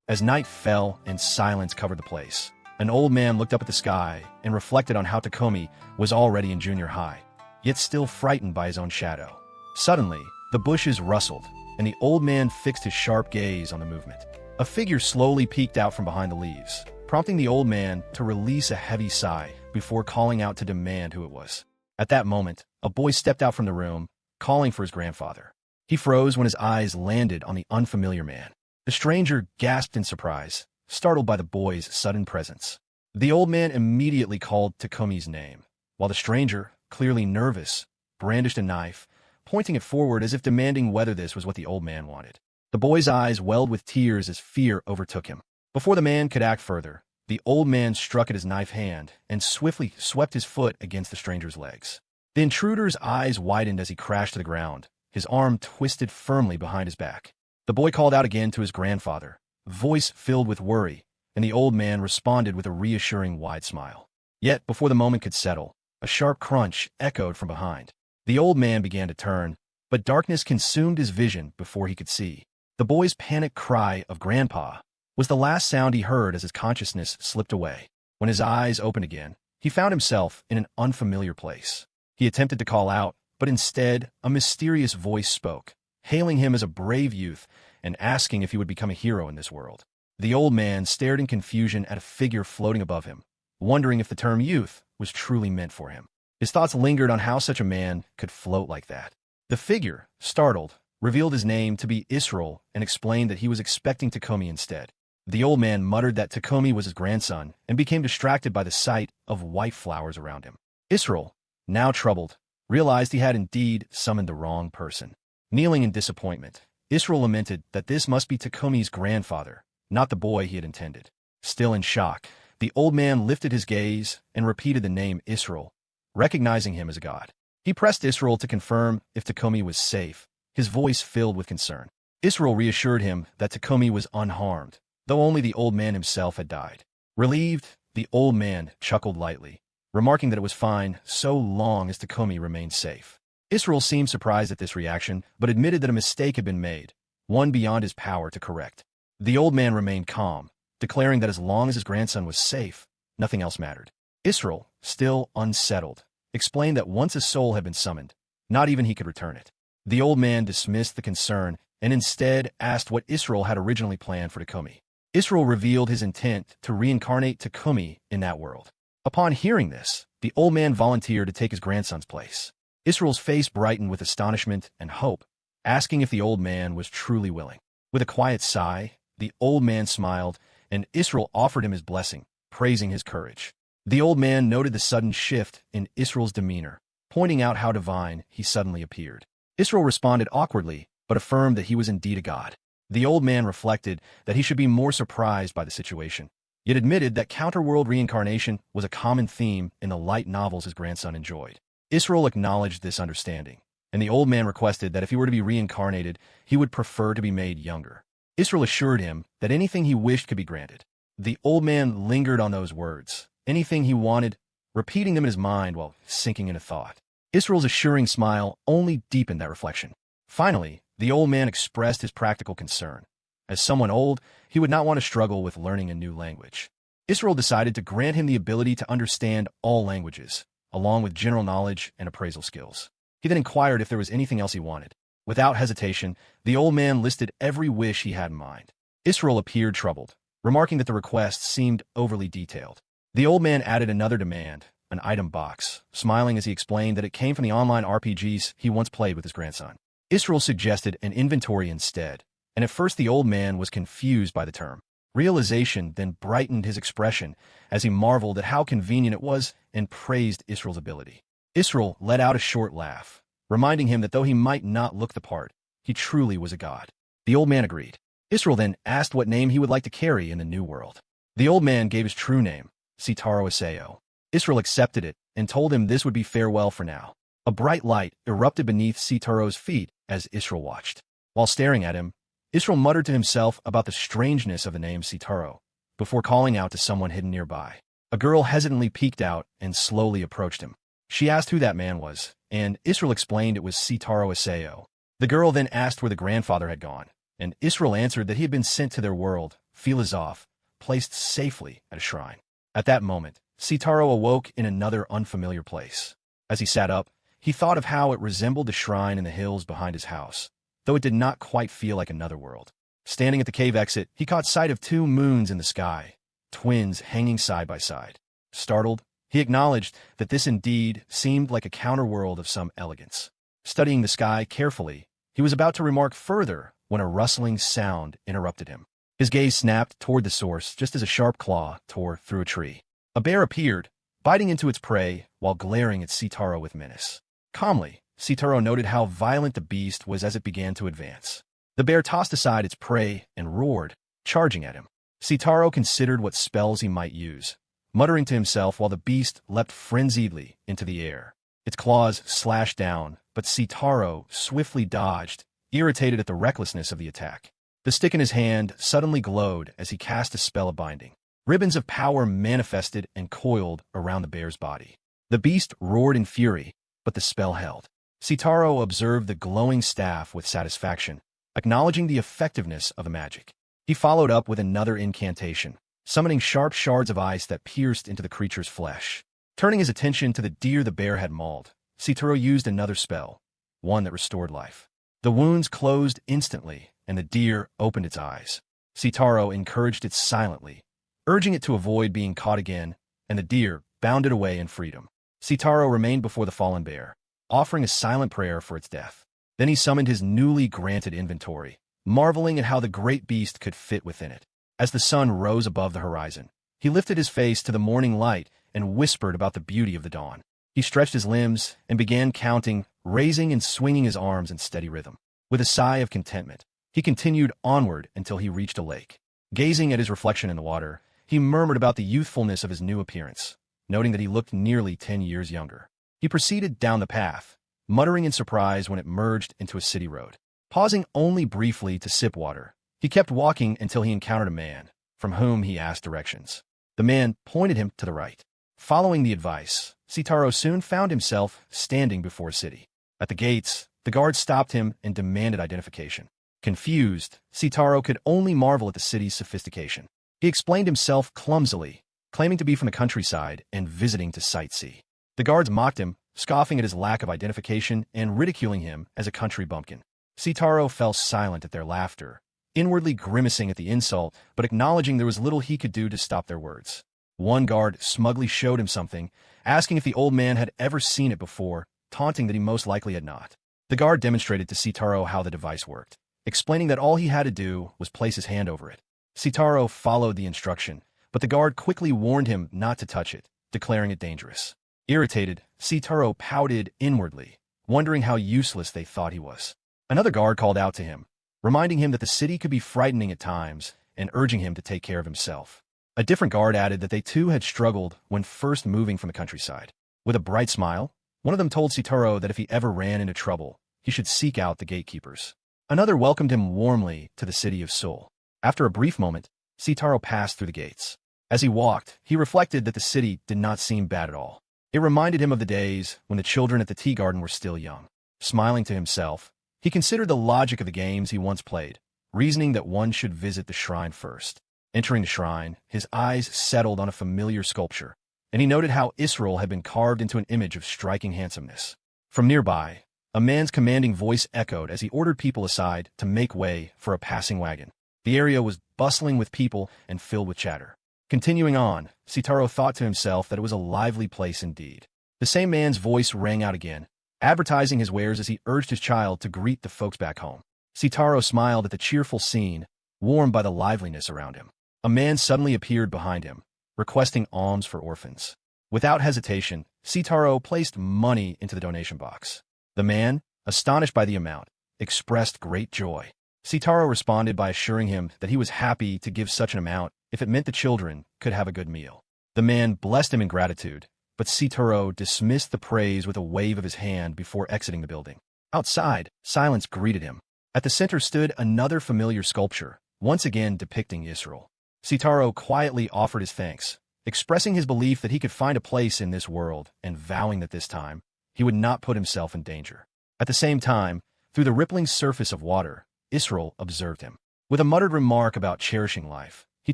As night fell and silence covered the place, an old man looked up at the sky and reflected on how Takomi was already in junior high, yet still frightened by his own shadow. Suddenly, the bushes rustled, and the old man fixed his sharp gaze on the movement. A figure slowly peeked out from behind the leaves, prompting the old man to release a heavy sigh before calling out to demand who it was. At that moment, a boy stepped out from the room, calling for his grandfather. He froze when his eyes landed on the unfamiliar man. The stranger gasped in surprise, startled by the boy's sudden presence. The old man immediately called Takomi's name, while the stranger, clearly nervous, brandished a knife, pointing it forward as if demanding whether this was what the old man wanted. The boy's eyes welled with tears as fear overtook him. Before the man could act further, the old man struck at his knife hand and swiftly swept his foot against the stranger's legs. The intruder's eyes widened as he crashed to the ground, his arm twisted firmly behind his back. The boy called out again to his grandfather, voice filled with worry, and the old man responded with a reassuring wide smile. Yet, before the moment could settle, a sharp crunch echoed from behind. The old man began to turn, but darkness consumed his vision before he could see. The boy's panicked cry of "Grandpa" was the last sound he heard as his consciousness slipped away. When his eyes opened again, he found himself in an unfamiliar place. He attempted to call out, but instead, a mysterious voice spoke, hailing him as a brave youth and asking if he would become a hero in this world. The old man stared in confusion at a figure floating above him, wondering if the term youth was truly meant for him. His thoughts lingered on how such a man could float like that. The figure, startled, revealed his name to be Israel and explained that he was expecting Takomi instead. The old man muttered that Takomi was his grandson and became distracted by the sight of white flowers around him. Israel, now troubled, realized he had indeed summoned the wrong person. Kneeling in disappointment, Israel lamented that this must be Takomi's grandfather, not the boy he had intended. Still in shock, the old man lifted his gaze and repeated the name Israel, recognizing him as a god. He pressed Israel to confirm if Takomi was safe, his voice filled with concern. Israel reassured him that Takomi was unharmed, though only the old man himself had died. Relieved, the old man chuckled lightly, remarking that it was fine so long as Takomi remained safe. Israel seemed surprised at this reaction, but admitted that a mistake had been made, one beyond his power to correct. The old man remained calm, declaring that as long as his grandson was safe, nothing else mattered. Israel, still unsettled, explained that once a soul had been summoned, not even he could return it. The old man dismissed the concern and instead asked what Israel had originally planned for Takomi. Israel revealed his intent to reincarnate Takomi in that world. Upon hearing this, the old man volunteered to take his grandson's place. Israel's face brightened with astonishment and hope, asking if the old man was truly willing. With a quiet sigh, the old man smiled, and Israel offered him his blessing, praising his courage. The old man noted the sudden shift in Israel's demeanor, pointing out how divine he suddenly appeared. Israel responded awkwardly, but affirmed that he was indeed a god. The old man reflected that he should be more surprised by the situation, yet admitted that counterworld reincarnation was a common theme in the light novels his grandson enjoyed. Israel acknowledged this understanding, and the old man requested that if he were to be reincarnated, he would prefer to be made younger. Israel assured him that anything he wished could be granted. The old man lingered on those words, anything he wanted, repeating them in his mind while sinking into thought. Israel's assuring smile only deepened that reflection. Finally, the old man expressed his practical concern. As someone old, he would not want to struggle with learning a new language. Israel decided to grant him the ability to understand all languages, along with general knowledge and appraisal skills. He then inquired if there was anything else he wanted. Without hesitation, the old man listed every wish he had in mind. Israel appeared troubled, remarking that the request seemed overly detailed. The old man added another demand, an item box, smiling as he explained that it came from the online RPGs he once played with his grandson. Israel suggested an inventory instead, and at first the old man was confused by the term. Realization then brightened his expression as he marveled at how convenient it was and praised Israel's ability. Israel let out a short laugh, reminding him that though he might not look the part, he truly was a god. The old man agreed. Israel then asked what name he would like to carry in the new world. The old man gave his true name, Sitaro Iseo. Israel accepted it and told him this would be farewell for now. A bright light erupted beneath Sitaro's feet as Israel watched. While staring at him, Israel muttered to himself about the strangeness of the name Sitaro, before calling out to someone hidden nearby. A girl hesitantly peeked out and slowly approached him. She asked who that man was, and Israel explained it was Sitaro Iseo. The girl then asked where the grandfather had gone, and Israel answered that he had been sent to their world feelers off, placed safely at a shrine. At that moment, Sitaro awoke in another unfamiliar place. As he sat up, he thought of how it resembled the shrine in the hills behind his house, though it did not quite feel like another world. Standing at the cave exit, he caught sight of two moons in the sky, twins hanging side by side. Startled, he acknowledged that this indeed seemed like a counterworld of some elegance. Studying the sky carefully, he was about to remark further when a rustling sound interrupted him. His gaze snapped toward the source just as a sharp claw tore through a tree. A bear appeared, biting into its prey while glaring at Sitaro with menace. Calmly, Sitaro noted how violent the beast was as it began to advance. The bear tossed aside its prey and roared, charging at him. Sitaro considered what spells he might use, muttering to himself while the beast leapt frenziedly into the air. Its claws slashed down, but Sitaro swiftly dodged, irritated at the recklessness of the attack. The stick in his hand suddenly glowed as he cast a spell of binding. Ribbons of power manifested and coiled around the bear's body. The beast roared in fury, but the spell held. Sitaro observed the glowing staff with satisfaction, acknowledging the effectiveness of the magic. He followed up with another incantation, summoning sharp shards of ice that pierced into the creature's flesh. Turning his attention to the deer the bear had mauled, Sitaro used another spell, one that restored life. The wounds closed instantly, and the deer opened its eyes. Sitaro encouraged it silently, urging it to avoid being caught again, and the deer bounded away in freedom. Sitaro remained before the fallen bear, offering a silent prayer for its death. Then he summoned his newly granted inventory, marveling at how the great beast could fit within it. As the sun rose above the horizon, he lifted his face to the morning light and whispered about the beauty of the dawn. He stretched his limbs and began counting, raising and swinging his arms in steady rhythm. With a sigh of contentment, he continued onward until he reached a lake. Gazing at his reflection in the water, he murmured about the youthfulness of his new appearance, noting that he looked nearly 10 years younger. He proceeded down the path, muttering in surprise when it merged into a city road. Pausing only briefly to sip water, he kept walking until he encountered a man, from whom he asked directions. The man pointed him to the right. Following the advice, Sitaro soon found himself standing before a city. At the gates, the guard stopped him and demanded identification. Confused, Sitaro could only marvel at the city's sophistication. He explained himself clumsily, claiming to be from the countryside and visiting to sightsee. The guards mocked him, scoffing at his lack of identification and ridiculing him as a country bumpkin. Sitaro fell silent at their laughter, inwardly grimacing at the insult but acknowledging there was little he could do to stop their words. One guard smugly showed him something, asking if the old man had ever seen it before, taunting that he most likely had not. The guard demonstrated to Sitaro how the device worked, explaining that all he had to do was place his hand over it. Sitaro followed the instruction, but the guard quickly warned him not to touch it, declaring it dangerous. Irritated, Sitaro pouted inwardly, wondering how useless they thought he was. Another guard called out to him, reminding him that the city could be frightening at times and urging him to take care of himself. A different guard added that they too had struggled when first moving from the countryside. With a bright smile, one of them told Sitaro that if he ever ran into trouble, he should seek out the gatekeepers. Another welcomed him warmly to the city of Seoul. After a brief moment, Sitaro passed through the gates. As he walked, he reflected that the city did not seem bad at all. It reminded him of the days when the children at the tea garden were still young. Smiling to himself, he considered the logic of the games he once played, reasoning that one should visit the shrine first. Entering the shrine, his eyes settled on a familiar sculpture, and he noted how Israel had been carved into an image of striking handsomeness. From nearby, a man's commanding voice echoed as he ordered people aside to make way for a passing wagon. The area was bustling with people and filled with chatter. Continuing on, Sitaro thought to himself that it was a lively place indeed. The same man's voice rang out again, advertising his wares as he urged his child to greet the folks back home. Sitaro smiled at the cheerful scene, warmed by the liveliness around him. A man suddenly appeared behind him, requesting alms for orphans. Without hesitation, Sitaro placed money into the donation box. The man, astonished by the amount, expressed great joy. Sitaro responded by assuring him that he was happy to give such an amount if it meant the children could have a good meal. The man blessed him in gratitude, but Sitaro dismissed the praise with a wave of his hand before exiting the building. Outside, silence greeted him. At the center stood another familiar sculpture, once again depicting Israel. Sitaro quietly offered his thanks, expressing his belief that he could find a place in this world and vowing that this time, he would not put himself in danger. At the same time, through the rippling surface of water, Israel observed him. With a muttered remark about cherishing life, he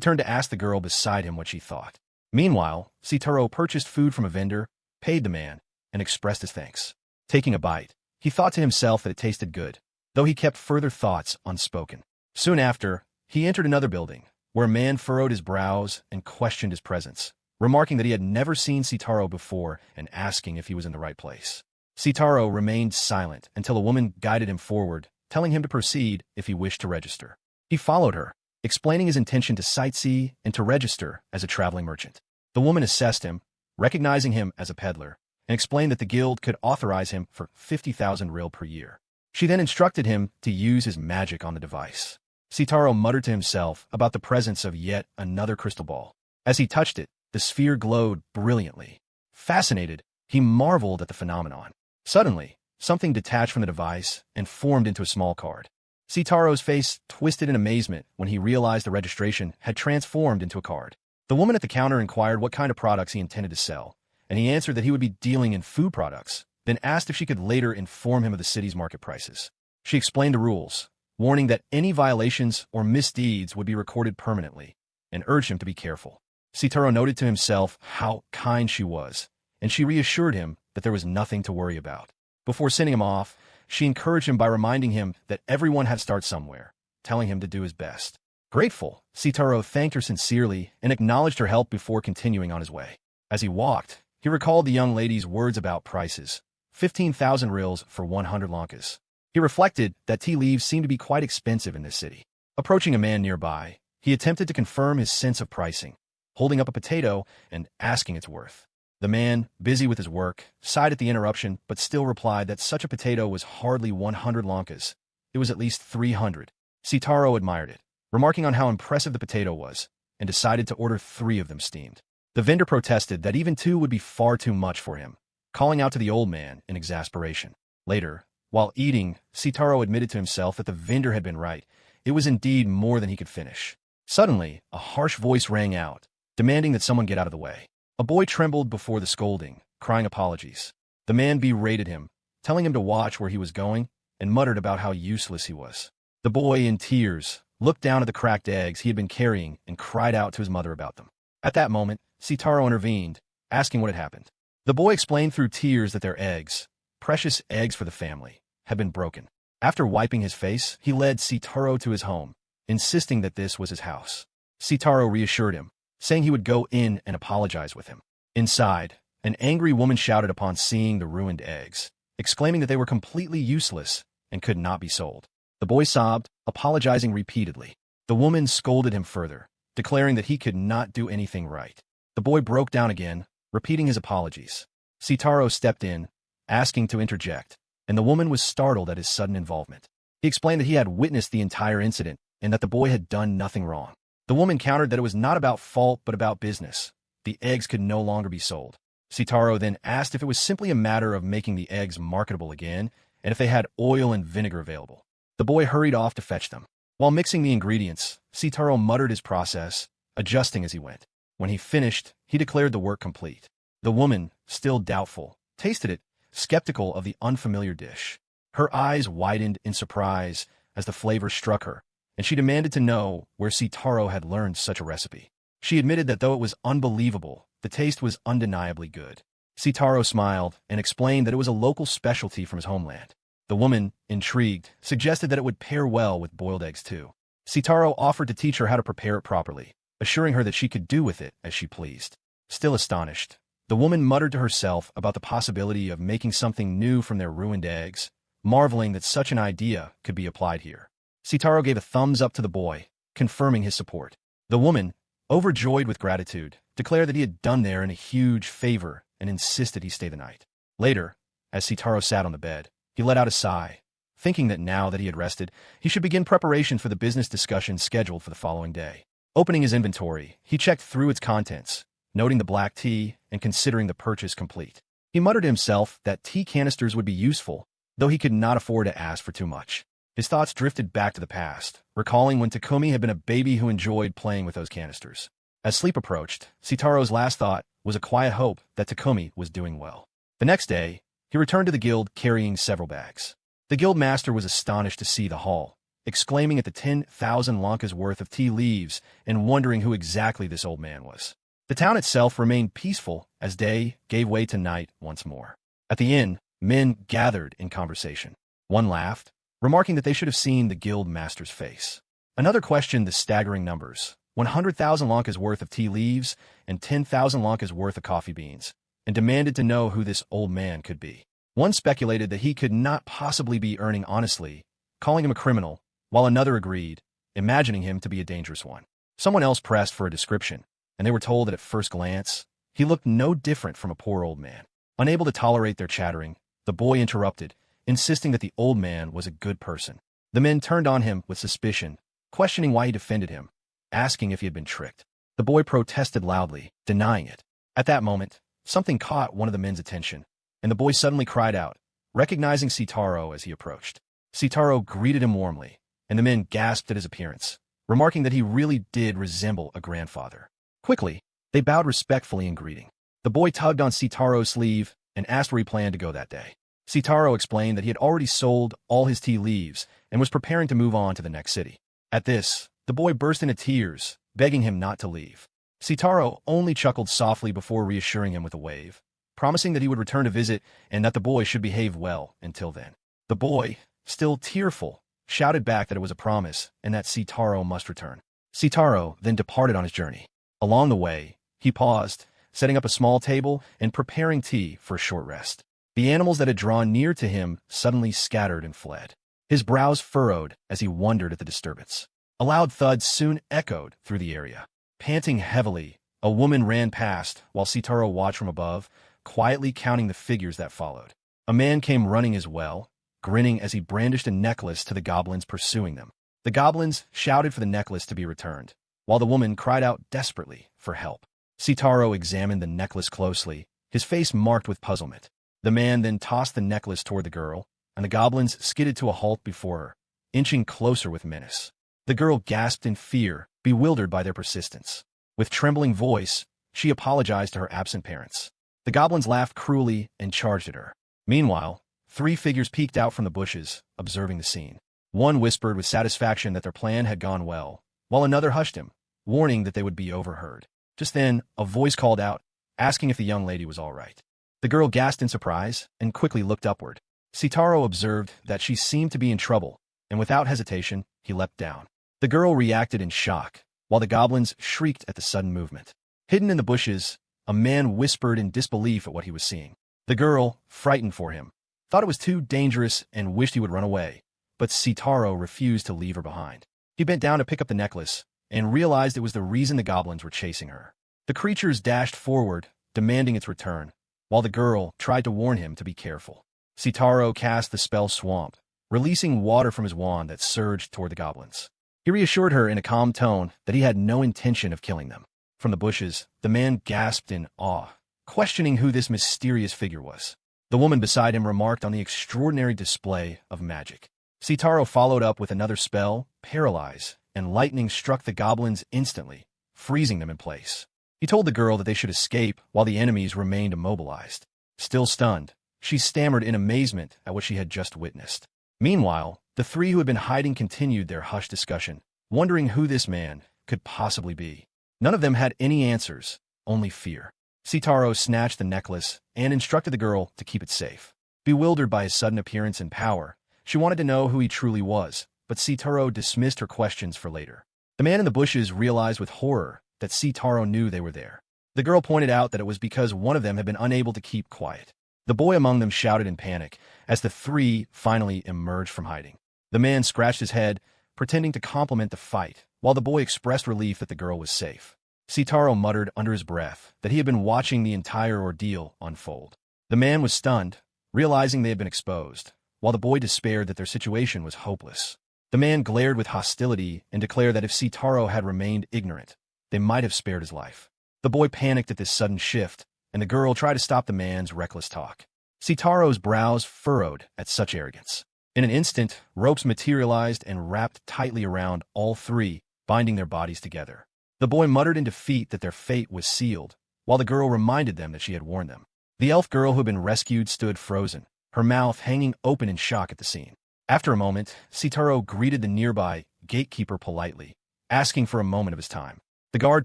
turned to ask the girl beside him what she thought. Meanwhile, Sitaro purchased food from a vendor, paid the man, and expressed his thanks. Taking a bite, he thought to himself that it tasted good, though he kept further thoughts unspoken. Soon after, he entered another building, where a man furrowed his brows and questioned his presence, remarking that he had never seen Sitaro before and asking if he was in the right place. Sitaro remained silent until a woman guided him forward, telling him to proceed if he wished to register. He followed her, explaining his intention to sightsee and to register as a traveling merchant. The woman assessed him, recognizing him as a peddler, and explained that the guild could authorize him for 50,000 ril per year. She then instructed him to use his magic on the device. Sitaro muttered to himself about the presence of yet another crystal ball. As he touched it, the sphere glowed brilliantly. Fascinated, he marveled at the phenomenon. Suddenly, something detached from the device and formed into a small card. Sitaro's face twisted in amazement when he realized the registration had transformed into a card. The woman at the counter inquired what kind of products he intended to sell, and he answered that he would be dealing in food products, then asked if she could later inform him of the city's market prices. She explained the rules, warning that any violations or misdeeds would be recorded permanently, and urged him to be careful. Sitaro noted to himself how kind she was, and she reassured him that there was nothing to worry about. Before sending him off, she encouraged him by reminding him that everyone had to start somewhere, telling him to do his best. Grateful, Sitaro thanked her sincerely and acknowledged her help before continuing on his way. As he walked, he recalled the young lady's words about prices, 15,000 rils for 100 lankas. He reflected that tea leaves seemed to be quite expensive in this city. Approaching a man nearby, he attempted to confirm his sense of pricing, holding up a potato and asking its worth. The man, busy with his work, sighed at the interruption but still replied that such a potato was hardly 100 lankas. It was at least 300. Sitaro admired it, remarking on how impressive the potato was, and decided to order 3 of them steamed. The vendor protested that even 2 would be far too much for him, calling out to the old man in exasperation. Later, while eating, Sitaro admitted to himself that the vendor had been right. It was indeed more than he could finish. Suddenly, a harsh voice rang out, demanding that someone get out of the way. A boy trembled before the scolding, crying apologies. The man berated him, telling him to watch where he was going, and muttered about how useless he was. The boy, in tears, looked down at the cracked eggs he had been carrying and cried out to his mother about them. At that moment, Sitaro intervened, asking what had happened. The boy explained through tears that their eggs, precious eggs for the family, had been broken. After wiping his face, he led Sitaro to his home, insisting that this was his house. Sitaro reassured him, saying he would go in and apologize with him. Inside, an angry woman shouted upon seeing the ruined eggs, exclaiming that they were completely useless and could not be sold. The boy sobbed, apologizing repeatedly. The woman scolded him further, declaring that he could not do anything right. The boy broke down again, repeating his apologies. Sitaro stepped in, asking to interject, and the woman was startled at his sudden involvement. He explained that he had witnessed the entire incident and that the boy had done nothing wrong. The woman countered that it was not about fault but about business. The eggs could no longer be sold. Sitaro then asked if it was simply a matter of making the eggs marketable again and if they had oil and vinegar available. The boy hurried off to fetch them. While mixing the ingredients, Sitaro muttered his process, adjusting as he went. When he finished, he declared the work complete. The woman, still doubtful, tasted it, skeptical of the unfamiliar dish. Her eyes widened in surprise as the flavor struck her, and she demanded to know where Sitaro had learned such a recipe. She admitted that though it was unbelievable, the taste was undeniably good. Sitaro smiled and explained that it was a local specialty from his homeland. The woman, intrigued, suggested that it would pair well with boiled eggs too. Sitaro offered to teach her how to prepare it properly, assuring her that she could do with it as she pleased. Still astonished, the woman muttered to herself about the possibility of making something new from their ruined eggs, marveling that such an idea could be applied here. Sitaro gave a thumbs up to the boy, confirming his support. The woman, overjoyed with gratitude, declared that he had done there in a huge favor and insisted he stay the night. Later, as Sitaro sat on the bed, he let out a sigh, thinking that now that he had rested, he should begin preparation for the business discussion scheduled for the following day. Opening his inventory, he checked through its contents, noting the black tea and considering the purchase complete. He muttered to himself that tea canisters would be useful, though he could not afford to ask for too much. His thoughts drifted back to the past, recalling when Takumi had been a baby who enjoyed playing with those canisters. As sleep approached, Sitaro's last thought was a quiet hope that Takumi was doing well. The next day, he returned to the guild carrying several bags. The guild master was astonished to see the haul, exclaiming at the 10,000 lankas worth of tea leaves and wondering who exactly this old man was. The town itself remained peaceful as day gave way to night once more. At the inn, men gathered in conversation. One laughed, remarking that they should have seen the guild master's face. Another questioned the staggering numbers, 100,000 lankas worth of tea leaves and 10,000 lankas worth of coffee beans, and demanded to know who this old man could be. One speculated that he could not possibly be earning honestly, calling him a criminal, while another agreed, imagining him to be a dangerous one. Someone else pressed for a description, and they were told that at first glance, he looked no different from a poor old man. Unable to tolerate their chattering, the boy interrupted, insisting that the old man was a good person. The men turned on him with suspicion, questioning why he defended him, asking if he had been tricked. The boy protested loudly, denying it. At that moment, something caught one of the men's attention, and the boy suddenly cried out, recognizing Sitaro as he approached. Sitaro greeted him warmly, and the men gasped at his appearance, remarking that he really did resemble a grandfather. Quickly, they bowed respectfully in greeting. The boy tugged on Sitaro's sleeve and asked where he planned to go that day. Sitaro explained that he had already sold all his tea leaves and was preparing to move on to the next city. At this, the boy burst into tears, begging him not to leave. Sitaro only chuckled softly before reassuring him with a wave, promising that he would return to visit and that the boy should behave well until then. The boy, still tearful, shouted back that it was a promise and that Sitaro must return. Sitaro then departed on his journey. Along the way, he paused, setting up a small table and preparing tea for a short rest. The animals that had drawn near to him suddenly scattered and fled. His brows furrowed as he wondered at the disturbance. A loud thud soon echoed through the area. Panting heavily, a woman ran past while Sitaro watched from above, quietly counting the figures that followed. A man came running as well, grinning as he brandished a necklace to the goblins pursuing them. The goblins shouted for the necklace to be returned, while the woman cried out desperately for help. Sitaro examined the necklace closely, his face marked with puzzlement. The man then tossed the necklace toward the girl, and the goblins skidded to a halt before her, inching closer with menace. The girl gasped in fear, bewildered by their persistence. With trembling voice, she apologized to her absent parents. The goblins laughed cruelly and charged at her. Meanwhile, three figures peeked out from the bushes, observing the scene. One whispered with satisfaction that their plan had gone well, while another hushed him, warning that they would be overheard. Just then, a voice called out, asking if the young lady was all right. The girl gasped in surprise and quickly looked upward. Sitaro observed that she seemed to be in trouble, and without hesitation, he leapt down. The girl reacted in shock, while the goblins shrieked at the sudden movement. Hidden in the bushes, a man whispered in disbelief at what he was seeing. The girl, frightened for him, thought it was too dangerous and wished he would run away, but Sitaro refused to leave her behind. He bent down to pick up the necklace, and realized it was the reason the goblins were chasing her. The creatures dashed forward, demanding its return, while the girl tried to warn him to be careful. Sitaro cast the spell Swamp, releasing water from his wand that surged toward the goblins. He reassured her in a calm tone that he had no intention of killing them. From the bushes, the man gasped in awe, questioning who this mysterious figure was. The woman beside him remarked on the extraordinary display of magic. Sitaro followed up with another spell, Paralyze, and lightning struck the goblins instantly, freezing them in place. He told the girl that they should escape while the enemies remained immobilized. Still stunned, she stammered in amazement at what she had just witnessed. Meanwhile, the three who had been hiding continued their hushed discussion, wondering who this man could possibly be. None of them had any answers, only fear. Sitaro snatched the necklace and instructed the girl to keep it safe. Bewildered by his sudden appearance and power, she wanted to know who he truly was, but Sitaro dismissed her questions for later. The man in the bushes realized with horror that Sitaro knew they were there. The girl pointed out that it was because one of them had been unable to keep quiet. The boy among them shouted in panic as the three finally emerged from hiding. The man scratched his head, pretending to compliment the fight, while the boy expressed relief that the girl was safe. Sitaro muttered under his breath that he had been watching the entire ordeal unfold. The man was stunned, realizing they had been exposed, while the boy despaired that their situation was hopeless. The man glared with hostility and declared that if Sitaro had remained ignorant, they might have spared his life. The boy panicked at this sudden shift, and the girl tried to stop the man's reckless talk. Sitaro's brows furrowed at such arrogance. In an instant, ropes materialized and wrapped tightly around all three, binding their bodies together. The boy muttered in defeat that their fate was sealed, while the girl reminded them that she had warned them. The elf girl who had been rescued stood frozen, her mouth hanging open in shock at the scene. After a moment, Sitaro greeted the nearby gatekeeper politely, asking for a moment of his time. The guard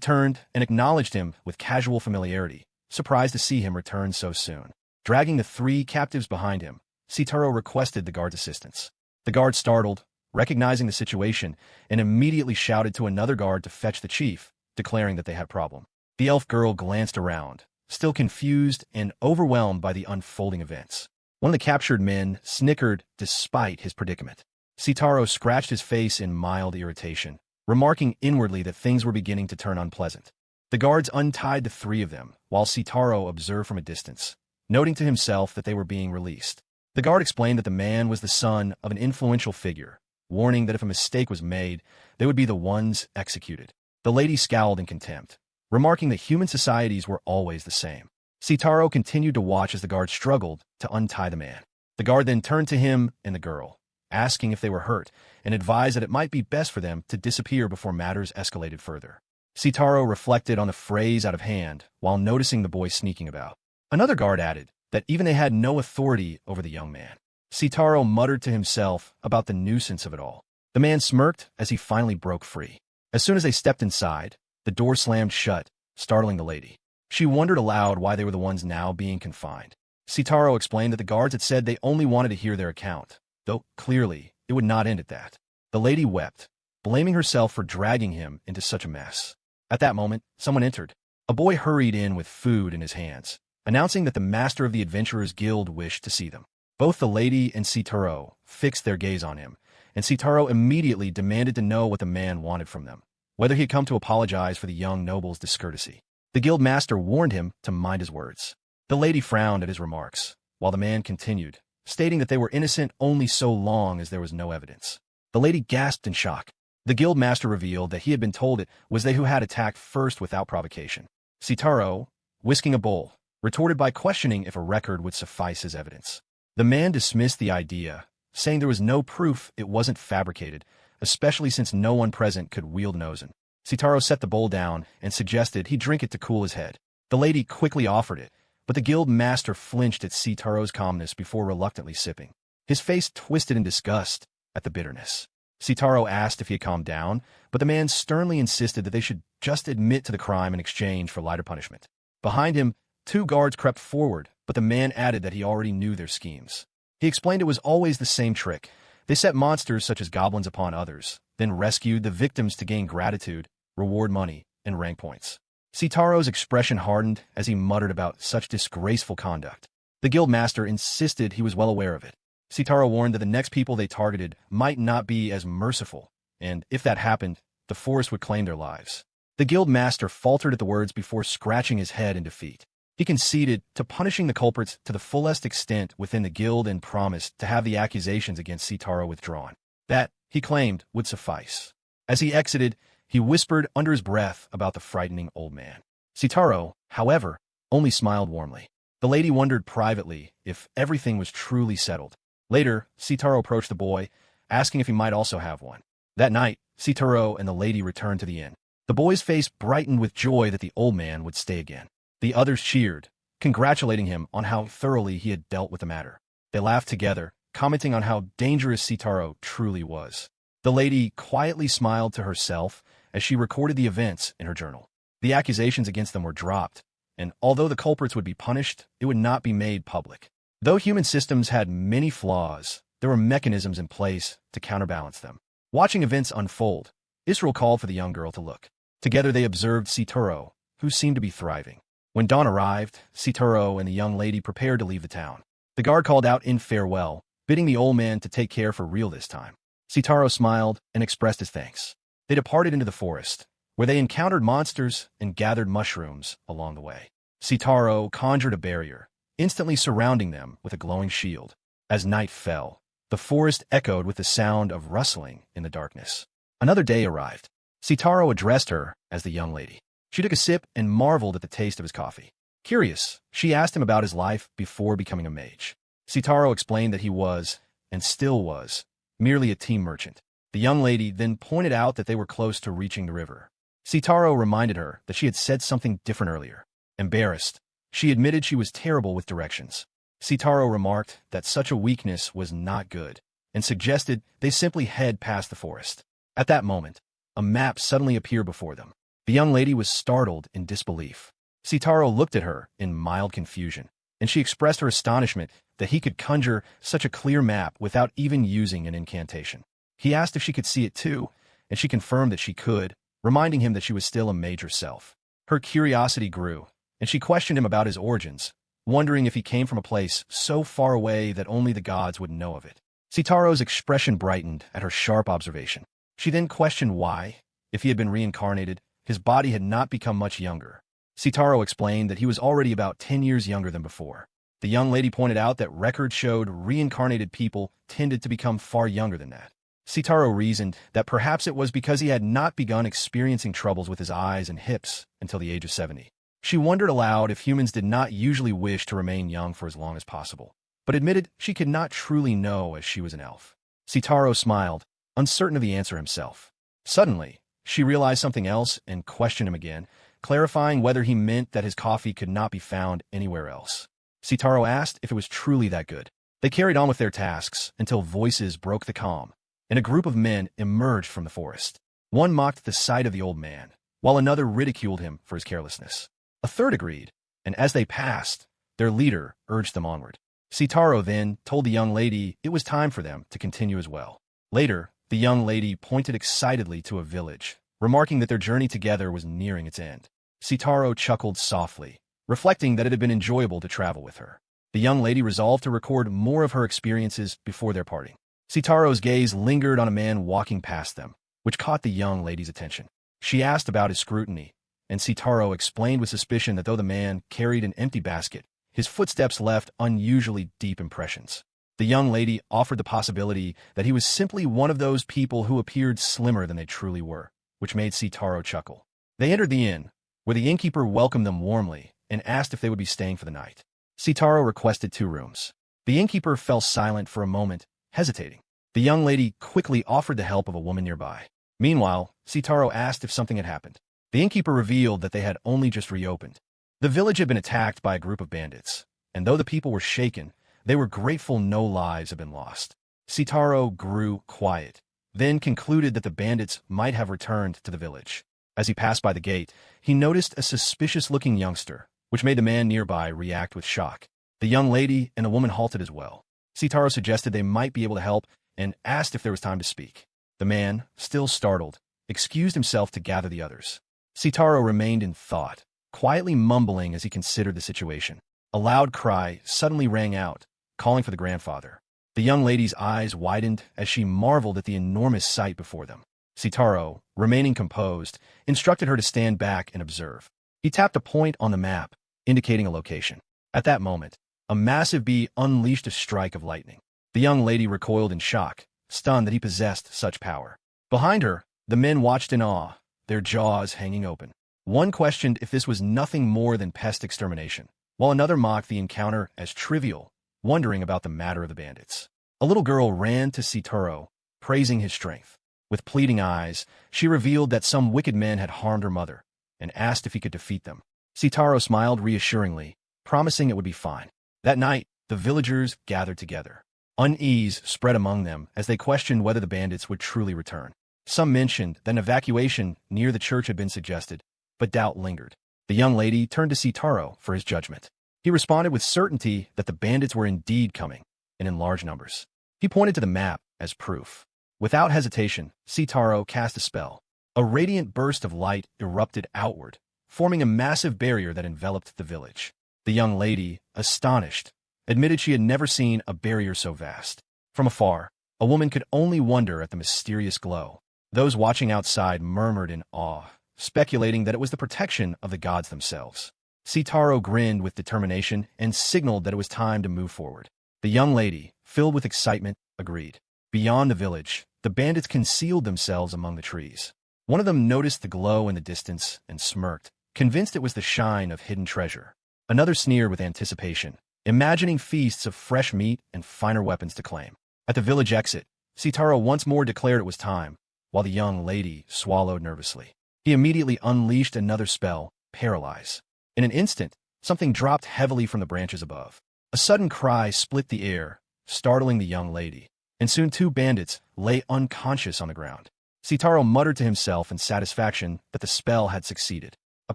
turned and acknowledged him with casual familiarity, surprised to see him return so soon. Dragging the 3 captives behind him, Sitaro requested the guard's assistance. The guard startled, recognizing the situation, and immediately shouted to another guard to fetch the chief, declaring that they had a problem. The elf girl glanced around, still confused and overwhelmed by the unfolding events. One of the captured men snickered despite his predicament. Sitaro scratched his face in mild irritation, remarking inwardly that things were beginning to turn unpleasant. The guards untied the 3 of them, while Sitaro observed from a distance, noting to himself that they were being released. The guard explained that the man was the son of an influential figure, warning that if a mistake was made, they would be the ones executed. The lady scowled in contempt, remarking that human societies were always the same. Sitaro continued to watch as the guard struggled to untie the man. The guard then turned to him and the girl, asking if they were hurt, and advised that it might be best for them to disappear before matters escalated further. Sitaro reflected on the phrase out of hand while noticing the boy sneaking about. Another guard added that even they had no authority over the young man. Sitaro muttered to himself about the nuisance of it all. The man smirked as he finally broke free. As soon as they stepped inside, the door slammed shut, startling the lady. She wondered aloud why they were the ones now being confined. Sitaro explained that the guards had said they only wanted to hear their account, though clearly it would not end at that. The lady wept, blaming herself for dragging him into such a mess. At that moment, someone entered. A boy hurried in with food in his hands, announcing that the master of the Adventurers Guild wished to see them. Both the lady and Sitaro fixed their gaze on him, and Sitaro immediately demanded to know what the man wanted from them, whether he had come to apologize for the young noble's discourtesy. The guild master warned him to mind his words. The lady frowned at his remarks, while the man continued, stating that they were innocent only so long as there was no evidence. The lady gasped in shock. The guild master revealed that he had been told it was they who had attacked first without provocation. Sitaro, whisking a bowl, retorted by questioning if a record would suffice as evidence. The man dismissed the idea, saying there was no proof it wasn't fabricated, especially since no one present could wield an ozen. Sitaro set the bowl down and suggested he drink it to cool his head. The lady quickly offered it, but the guild master flinched at Sitaro's calmness before reluctantly sipping. His face twisted in disgust at the bitterness. Sitaro asked if he had calmed down, but the man sternly insisted that they should just admit to the crime in exchange for lighter punishment. Behind him, 2 guards crept forward, but the man added that he already knew their schemes. He explained it was always the same trick. They set monsters such as goblins upon others, then rescued the victims to gain gratitude, reward money, and rank points. Sitaro's expression hardened as he muttered about such disgraceful conduct. The guild master insisted he was well aware of it. Sitaro warned that the next people they targeted might not be as merciful, and if that happened, the forest would claim their lives. The guild master faltered at the words before scratching his head in defeat. He conceded to punishing the culprits to the fullest extent within the guild and promised to have the accusations against Sitaro withdrawn. That, he claimed, would suffice. As he exited, he whispered under his breath about the frightening old man. Sitaro, however, only smiled warmly. The lady wondered privately if everything was truly settled. Later, Sitaro approached the boy, asking if he might also have one. That night, Sitaro and the lady returned to the inn. The boy's face brightened with joy that the old man would stay again. The others cheered, congratulating him on how thoroughly he had dealt with the matter. They laughed together, commenting on how dangerous Sitaro truly was. The lady quietly smiled to herself as she recorded the events in her journal. The accusations against them were dropped, and although the culprits would be punished, it would not be made public. Though human systems had many flaws, there were mechanisms in place to counterbalance them. Watching events unfold, Israel called for the young girl to look. Together they observed Sitaro, who seemed to be thriving. When dawn arrived, Sitaro and the young lady prepared to leave the town. The guard called out in farewell, bidding the old man to take care for real this time. Sitaro smiled and expressed his thanks. They departed into the forest, where they encountered monsters and gathered mushrooms along the way. Sitaro conjured a barrier, instantly surrounding them with a glowing shield. As night fell, the forest echoed with the sound of rustling in the darkness. Another day arrived. Sitaro addressed her as the young lady. She took a sip and marveled at the taste of his coffee. Curious, she asked him about his life before becoming a mage. Sitaro explained that he was, and still was, merely a team merchant. The young lady then pointed out that they were close to reaching the river. Sitaro reminded her that she had said something different earlier. Embarrassed, she admitted she was terrible with directions. Sitaro remarked that such a weakness was not good, and suggested they simply head past the forest. At that moment, a map suddenly appeared before them. The young lady was startled in disbelief. Sitaro looked at her in mild confusion, and she expressed her astonishment that he could conjure such a clear map without even using an incantation. He asked if she could see it too, and she confirmed that she could, reminding him that she was still a mage herself. Her curiosity grew, and she questioned him about his origins, wondering if he came from a place so far away that only the gods would know of it. Sitaro's expression brightened at her sharp observation. She then questioned why, if he had been reincarnated, his body had not become much younger. Sitaro explained that he was already about 10 years younger than before. The young lady pointed out that records showed reincarnated people tended to become far younger than that. Sitaro reasoned that perhaps it was because he had not begun experiencing troubles with his eyes and hips until the age of 70. She wondered aloud if humans did not usually wish to remain young for as long as possible, but admitted she could not truly know as she was an elf. Sitaro smiled, uncertain of the answer himself. Suddenly, she realized something else and questioned him again, clarifying whether he meant that his coffee could not be found anywhere else. Sitaro asked if it was truly that good. They carried on with their tasks until voices broke the calm, and a group of men emerged from the forest. One mocked the sight of the old man, while another ridiculed him for his carelessness. A third agreed, and as they passed, their leader urged them onward. Sitaro then told the young lady it was time for them to continue as well. Later, the young lady pointed excitedly to a village, remarking that their journey together was nearing its end. Sitaro chuckled softly, reflecting that it had been enjoyable to travel with her. The young lady resolved to record more of her experiences before their parting. Sitaro's gaze lingered on a man walking past them, which caught the young lady's attention. She asked about his scrutiny, and Sitaro explained with suspicion that though the man carried an empty basket, his footsteps left unusually deep impressions. The young lady offered the possibility that he was simply one of those people who appeared slimmer than they truly were, which made Sitaro chuckle. They entered the inn, where the innkeeper welcomed them warmly and asked if they would be staying for the night. Sitaro requested 2 rooms. The innkeeper fell silent for a moment, hesitating. The young lady quickly offered the help of a woman nearby. Meanwhile, Sitaro asked if something had happened. The innkeeper revealed that they had only just reopened. The village had been attacked by a group of bandits, and though the people were shaken, they were grateful no lives had been lost. Sitaro grew quiet, then concluded that the bandits might have returned to the village. As he passed by the gate, he noticed a suspicious-looking youngster, which made the man nearby react with shock. The young lady and a woman halted as well. Sitaro suggested they might be able to help and asked if there was time to speak. The man, still startled, excused himself to gather the others. Sitaro remained in thought, quietly mumbling as he considered the situation. A loud cry suddenly rang out, calling for the grandfather. The young lady's eyes widened as she marveled at the enormous sight before them. Sitaro, remaining composed, instructed her to stand back and observe. He tapped a point on the map, indicating a location. At that moment, a massive bee unleashed a strike of lightning. The young lady recoiled in shock, stunned that he possessed such power. Behind her, the men watched in awe, their jaws hanging open. One questioned if this was nothing more than pest extermination, while another mocked the encounter as trivial, wondering about the matter of the bandits. A little girl ran to Sitaro, praising his strength. With pleading eyes, she revealed that some wicked men had harmed her mother, and asked if he could defeat them. Sitaro smiled reassuringly, promising it would be fine. That night, the villagers gathered together. Unease spread among them as they questioned whether the bandits would truly return. Some mentioned that an evacuation near the church had been suggested, but doubt lingered. The young lady turned to Sitaro for his judgment. He responded with certainty that the bandits were indeed coming, and in large numbers. He pointed to the map as proof. Without hesitation, Sitaro cast a spell. A radiant burst of light erupted outward, forming a massive barrier that enveloped the village. The young lady, astonished, admitted she had never seen a barrier so vast. From afar, a woman could only wonder at the mysterious glow. Those watching outside murmured in awe, speculating that it was the protection of the gods themselves. Sitaro grinned with determination and signaled that it was time to move forward. The young lady, filled with excitement, agreed. Beyond the village, the bandits concealed themselves among the trees. One of them noticed the glow in the distance and smirked, convinced it was the shine of hidden treasure. Another sneered with anticipation, imagining feasts of fresh meat and finer weapons to claim. At the village exit, Sitaro once more declared it was time, while the young lady swallowed nervously. He immediately unleashed another spell, Paralyze. In an instant, something dropped heavily from the branches above. A sudden cry split the air, startling the young lady. and soon 2 bandits lay unconscious on the ground. Sitaro muttered to himself in satisfaction that the spell had succeeded. A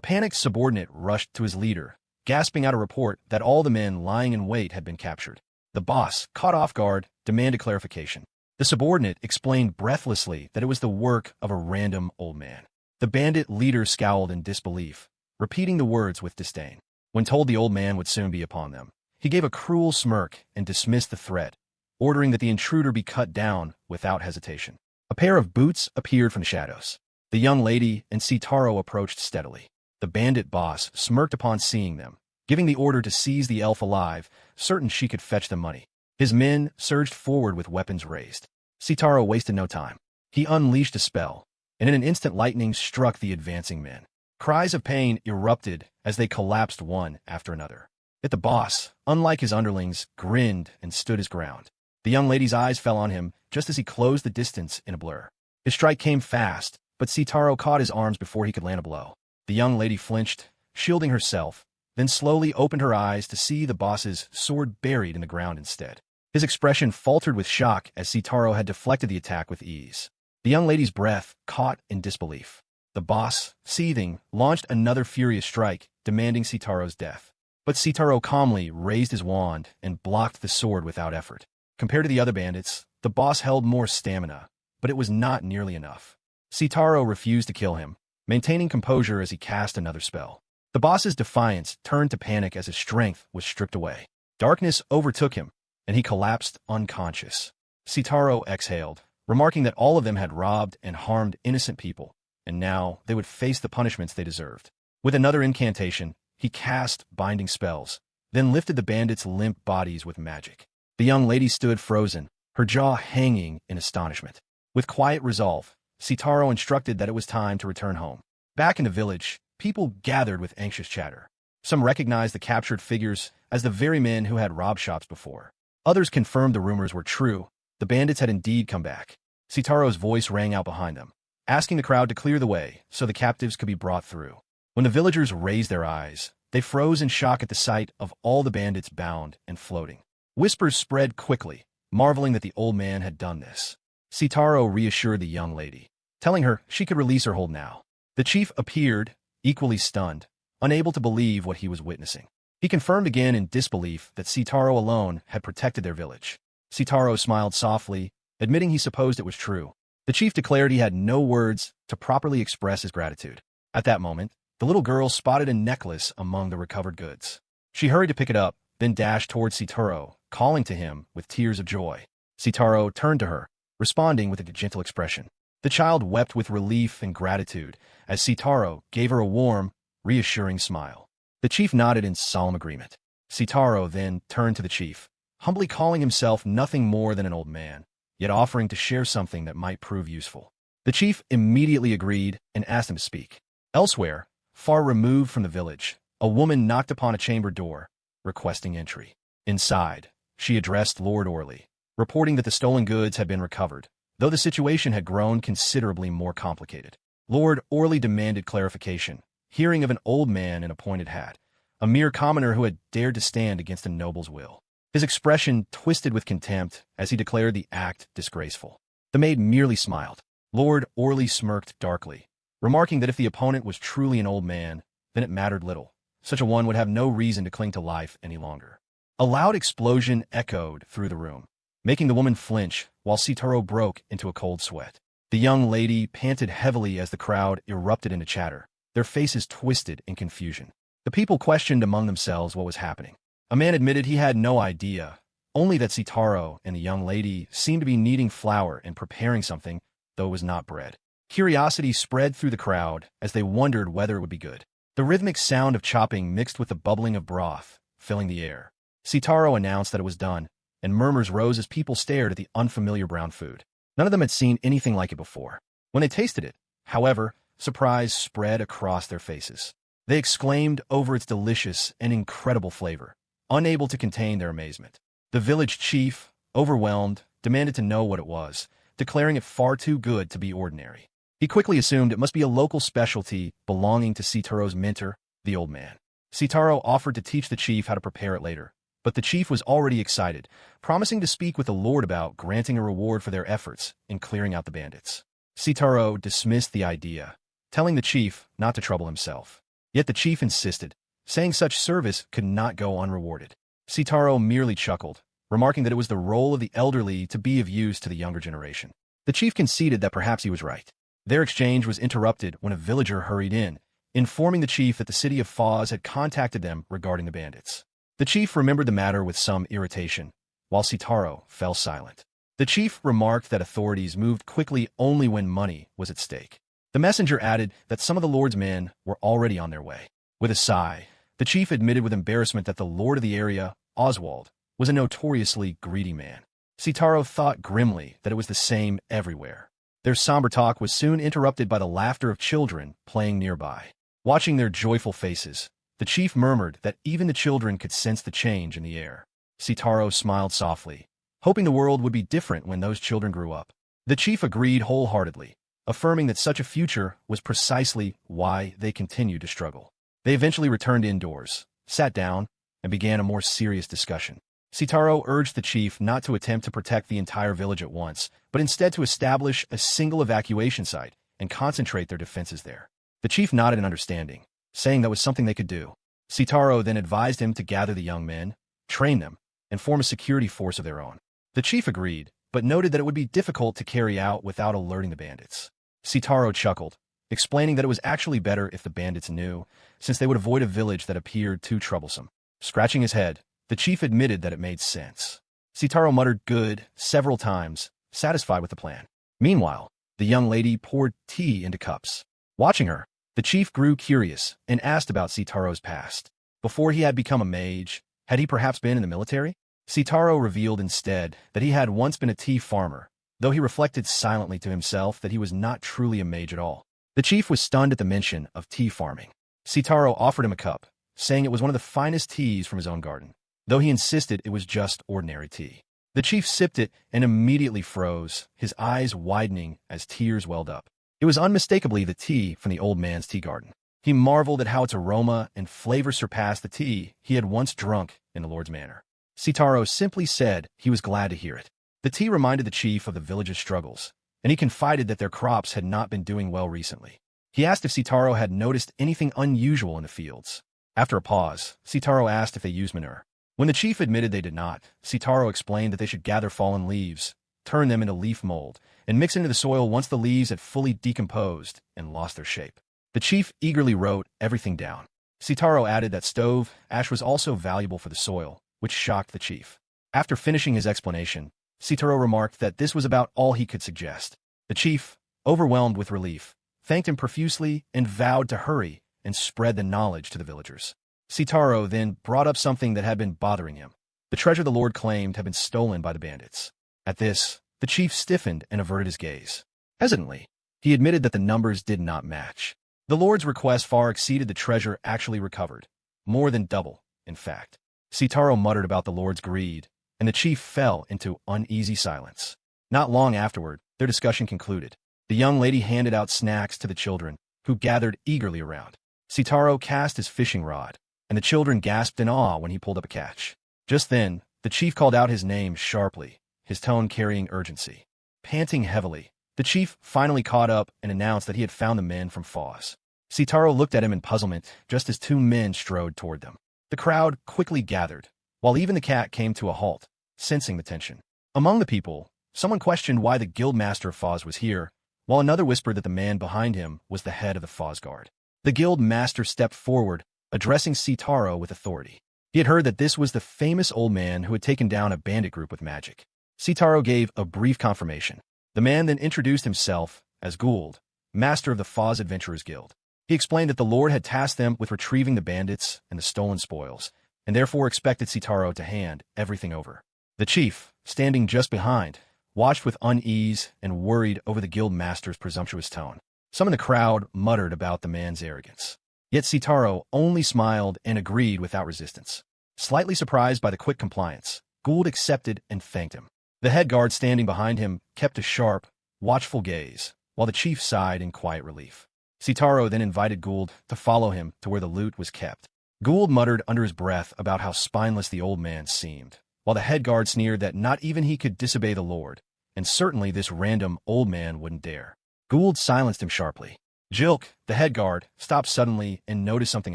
panicked subordinate rushed to his leader, gasping out a report that all the men lying in wait had been captured. The boss, caught off guard, demanded clarification. The subordinate explained breathlessly that it was the work of a random old man. The bandit leader scowled in disbelief, repeating the words with disdain. When told the old man would soon be upon them, he gave a cruel smirk and dismissed the threat, ordering that the intruder be cut down without hesitation. A pair of boots appeared from the shadows. The young lady and Sitaro approached steadily. The bandit boss smirked upon seeing them, giving the order to seize the elf alive, certain she could fetch them money. His men surged forward with weapons raised. Sitaro wasted no time. He unleashed a spell, and in an instant lightning struck the advancing men. Cries of pain erupted as they collapsed one after another. Yet the boss, unlike his underlings, grinned and stood his ground. The young lady's eyes fell on him just as he closed the distance in a blur. His strike came fast, but Sitaro caught his arms before he could land a blow. The young lady flinched, shielding herself, then slowly opened her eyes to see the boss's sword buried in the ground instead. His expression faltered with shock as Sitaro had deflected the attack with ease. The young lady's breath caught in disbelief. The boss, seething, launched another furious strike, demanding Sitaro's death. But Sitaro calmly raised his wand and blocked the sword without effort. Compared to the other bandits, the boss held more stamina, but it was not nearly enough. Sitaro refused to kill him, maintaining composure as he cast another spell. The boss's defiance turned to panic as his strength was stripped away. Darkness overtook him, and he collapsed unconscious. Sitaro exhaled, remarking that all of them had robbed and harmed innocent people, and now they would face the punishments they deserved. With another incantation, he cast binding spells, then lifted the bandits' limp bodies with magic. The young lady stood frozen, her jaw hanging in astonishment. With quiet resolve, Sitaro instructed that it was time to return home. Back in the village, people gathered with anxious chatter. Some recognized the captured figures as the very men who had robbed shops before. Others confirmed the rumors were true. The bandits had indeed come back. Sitaro's voice rang out behind them, asking the crowd to clear the way so the captives could be brought through. When the villagers raised their eyes, they froze in shock at the sight of all the bandits bound and floating. Whispers spread quickly, marveling that the old man had done this. Sitaro reassured the young lady, telling her she could release her hold now. The chief appeared, equally stunned, unable to believe what he was witnessing. He confirmed again in disbelief that Sitaro alone had protected their village. Sitaro smiled softly, admitting he supposed it was true. The chief declared he had no words to properly express his gratitude. At that moment, the little girl spotted a necklace among the recovered goods. She hurried to pick it up, then dashed towards Sitaro, calling to him with tears of joy. Sitaro turned to her, responding with a gentle expression. The child wept with relief and gratitude as Sitaro gave her a warm, reassuring smile. The chief nodded in solemn agreement. Sitaro then turned to the chief, humbly calling himself nothing more than an old man, yet offering to share something that might prove useful. The chief immediately agreed and asked him to speak. Elsewhere, far removed from the village, a woman knocked upon a chamber door, requesting entry. Inside, she addressed Lord Orley, reporting that the stolen goods had been recovered, though the situation had grown considerably more complicated. Lord Orley demanded clarification, hearing of an old man in a pointed hat, a mere commoner who had dared to stand against a noble's will. His expression twisted with contempt as he declared the act disgraceful. The maid merely smiled. Lord Orley smirked darkly, remarking that if the opponent was truly an old man, then it mattered little. Such a one would have no reason to cling to life any longer. A loud explosion echoed through the room, making the woman flinch while Sitaro broke into a cold sweat. The young lady panted heavily as the crowd erupted into chatter, their faces twisted in confusion. The people questioned among themselves what was happening. A man admitted he had no idea, only that Sitaro and the young lady seemed to be kneading flour and preparing something, though it was not bread. Curiosity spread through the crowd as they wondered whether it would be good. The rhythmic sound of chopping mixed with the bubbling of broth, filling the air. Sitaro announced that it was done, and murmurs rose as people stared at the unfamiliar brown food. None of them had seen anything like it before. When they tasted it, however, surprise spread across their faces. They exclaimed over its delicious and incredible flavor, unable to contain their amazement. The village chief, overwhelmed, demanded to know what it was, declaring it far too good to be ordinary. He quickly assumed it must be a local specialty belonging to Sitaro's mentor, the old man. Sitaro offered to teach the chief how to prepare it later, But the chief was already excited, promising to speak with the Lord about granting a reward for their efforts in clearing out the bandits. Sitaro dismissed the idea, telling the chief not to trouble himself. Yet the chief insisted, saying such service could not go unrewarded. Sitaro merely chuckled, remarking that it was the role of the elderly to be of use to the younger generation. The chief conceded that perhaps he was right. Their exchange was interrupted when a villager hurried in, informing the chief that the city of Foz had contacted them regarding the bandits. The chief remembered the matter with some irritation, while Sitaro fell silent. The chief remarked that authorities moved quickly only when money was at stake. The messenger added that some of the Lord's men were already on their way. With a sigh, the chief admitted with embarrassment that the lord of the area, Oswald, was a notoriously greedy man. Sitaro thought grimly that it was the same everywhere. Their somber talk was soon interrupted by the laughter of children playing nearby. Watching their joyful faces, the chief murmured that even the children could sense the change in the air. Sitaro smiled softly, hoping the world would be different when those children grew up. The chief agreed wholeheartedly, affirming that such a future was precisely why they continued to struggle. They eventually returned indoors, sat down, and began a more serious discussion. Sitaro urged the chief not to attempt to protect the entire village at once, but instead to establish a single evacuation site and concentrate their defenses there. The chief nodded in understanding, saying that was something they could do. Sitaro then advised him to gather the young men, train them, and form a security force of their own. The chief agreed, but noted that it would be difficult to carry out without alerting the bandits. Sitaro chuckled, explaining that it was actually better if the bandits knew, since they would avoid a village that appeared too troublesome. Scratching his head, the chief admitted that it made sense. Sitaro muttered "good" several times, satisfied with the plan. Meanwhile, the young lady poured tea into cups. Watching her, the chief grew curious and asked about Sitaro's past. Before he had become a mage, had he perhaps been in the military? Sitaro revealed instead that he had once been a tea farmer, though he reflected silently to himself that he was not truly a mage at all. The chief was stunned at the mention of tea farming. Sitaro offered him a cup, saying it was one of the finest teas from his own garden, though he insisted it was just ordinary tea. The chief sipped it and immediately froze, his eyes widening as tears welled up. It was unmistakably the tea from the old man's tea garden. He marveled at how its aroma and flavor surpassed the tea he had once drunk in the Lord's manor. Sitaro simply said he was glad to hear it. The tea reminded the chief of the village's struggles, and he confided that their crops had not been doing well recently. He asked if Sitaro had noticed anything unusual in the fields. After a pause, Sitaro asked if they used manure. When the chief admitted they did not, Sitaro explained that they should gather fallen leaves, turn them into leaf mold, and mix into the soil once the leaves had fully decomposed and lost their shape. The chief eagerly wrote everything down. Sitaro added that stove ash was also valuable for the soil, which shocked the chief. After finishing his explanation, Sitaro remarked that this was about all he could suggest. The chief, overwhelmed with relief, thanked him profusely and vowed to hurry and spread the knowledge to the villagers. Sitaro then brought up something that had been bothering him. The treasure the Lord claimed had been stolen by the bandits. At this, the chief stiffened and averted his gaze. Hesitantly, he admitted that the numbers did not match. The Lord's request far exceeded the treasure actually recovered. More than double, in fact. Sitaro muttered about the Lord's greed, and the chief fell into uneasy silence. Not long afterward, their discussion concluded. The young lady handed out snacks to the children, who gathered eagerly around. Sitaro cast his fishing rod, and the children gasped in awe when he pulled up a catch. Just then, the chief called out his name sharply, his tone carrying urgency. Panting heavily, the chief finally caught up and announced that he had found the men from Foz. Sitaro looked at him in puzzlement just as two men strode toward them. The crowd quickly gathered, while even the cat came to a halt, sensing the tension. Among the people, someone questioned why the guildmaster of Foz was here, while another whispered that the man behind him was the head of the Foz guard. The guild master stepped forward, addressing Sitaro with authority. He had heard that this was the famous old man who had taken down a bandit group with magic. Sitaro gave a brief confirmation. The man then introduced himself as Gould, master of the Foz Adventurers Guild. He explained that the Lord had tasked them with retrieving the bandits and the stolen spoils, and therefore expected Sitaro to hand everything over. The chief, standing just behind, watched with unease and worried over the guild master's presumptuous tone. Some in the crowd muttered about the man's arrogance. Yet Sitaro only smiled and agreed without resistance. Slightly surprised by the quick compliance, Gould accepted and thanked him. The head guard standing behind him kept a sharp, watchful gaze, while the chief sighed in quiet relief. Sitaro then invited Gould to follow him to where the loot was kept. Gould muttered under his breath about how spineless the old man seemed, while the head guard sneered that not even he could disobey the Lord, and certainly this random old man wouldn't dare. Gould silenced him sharply. Jilk, the head guard, stopped suddenly and noticed something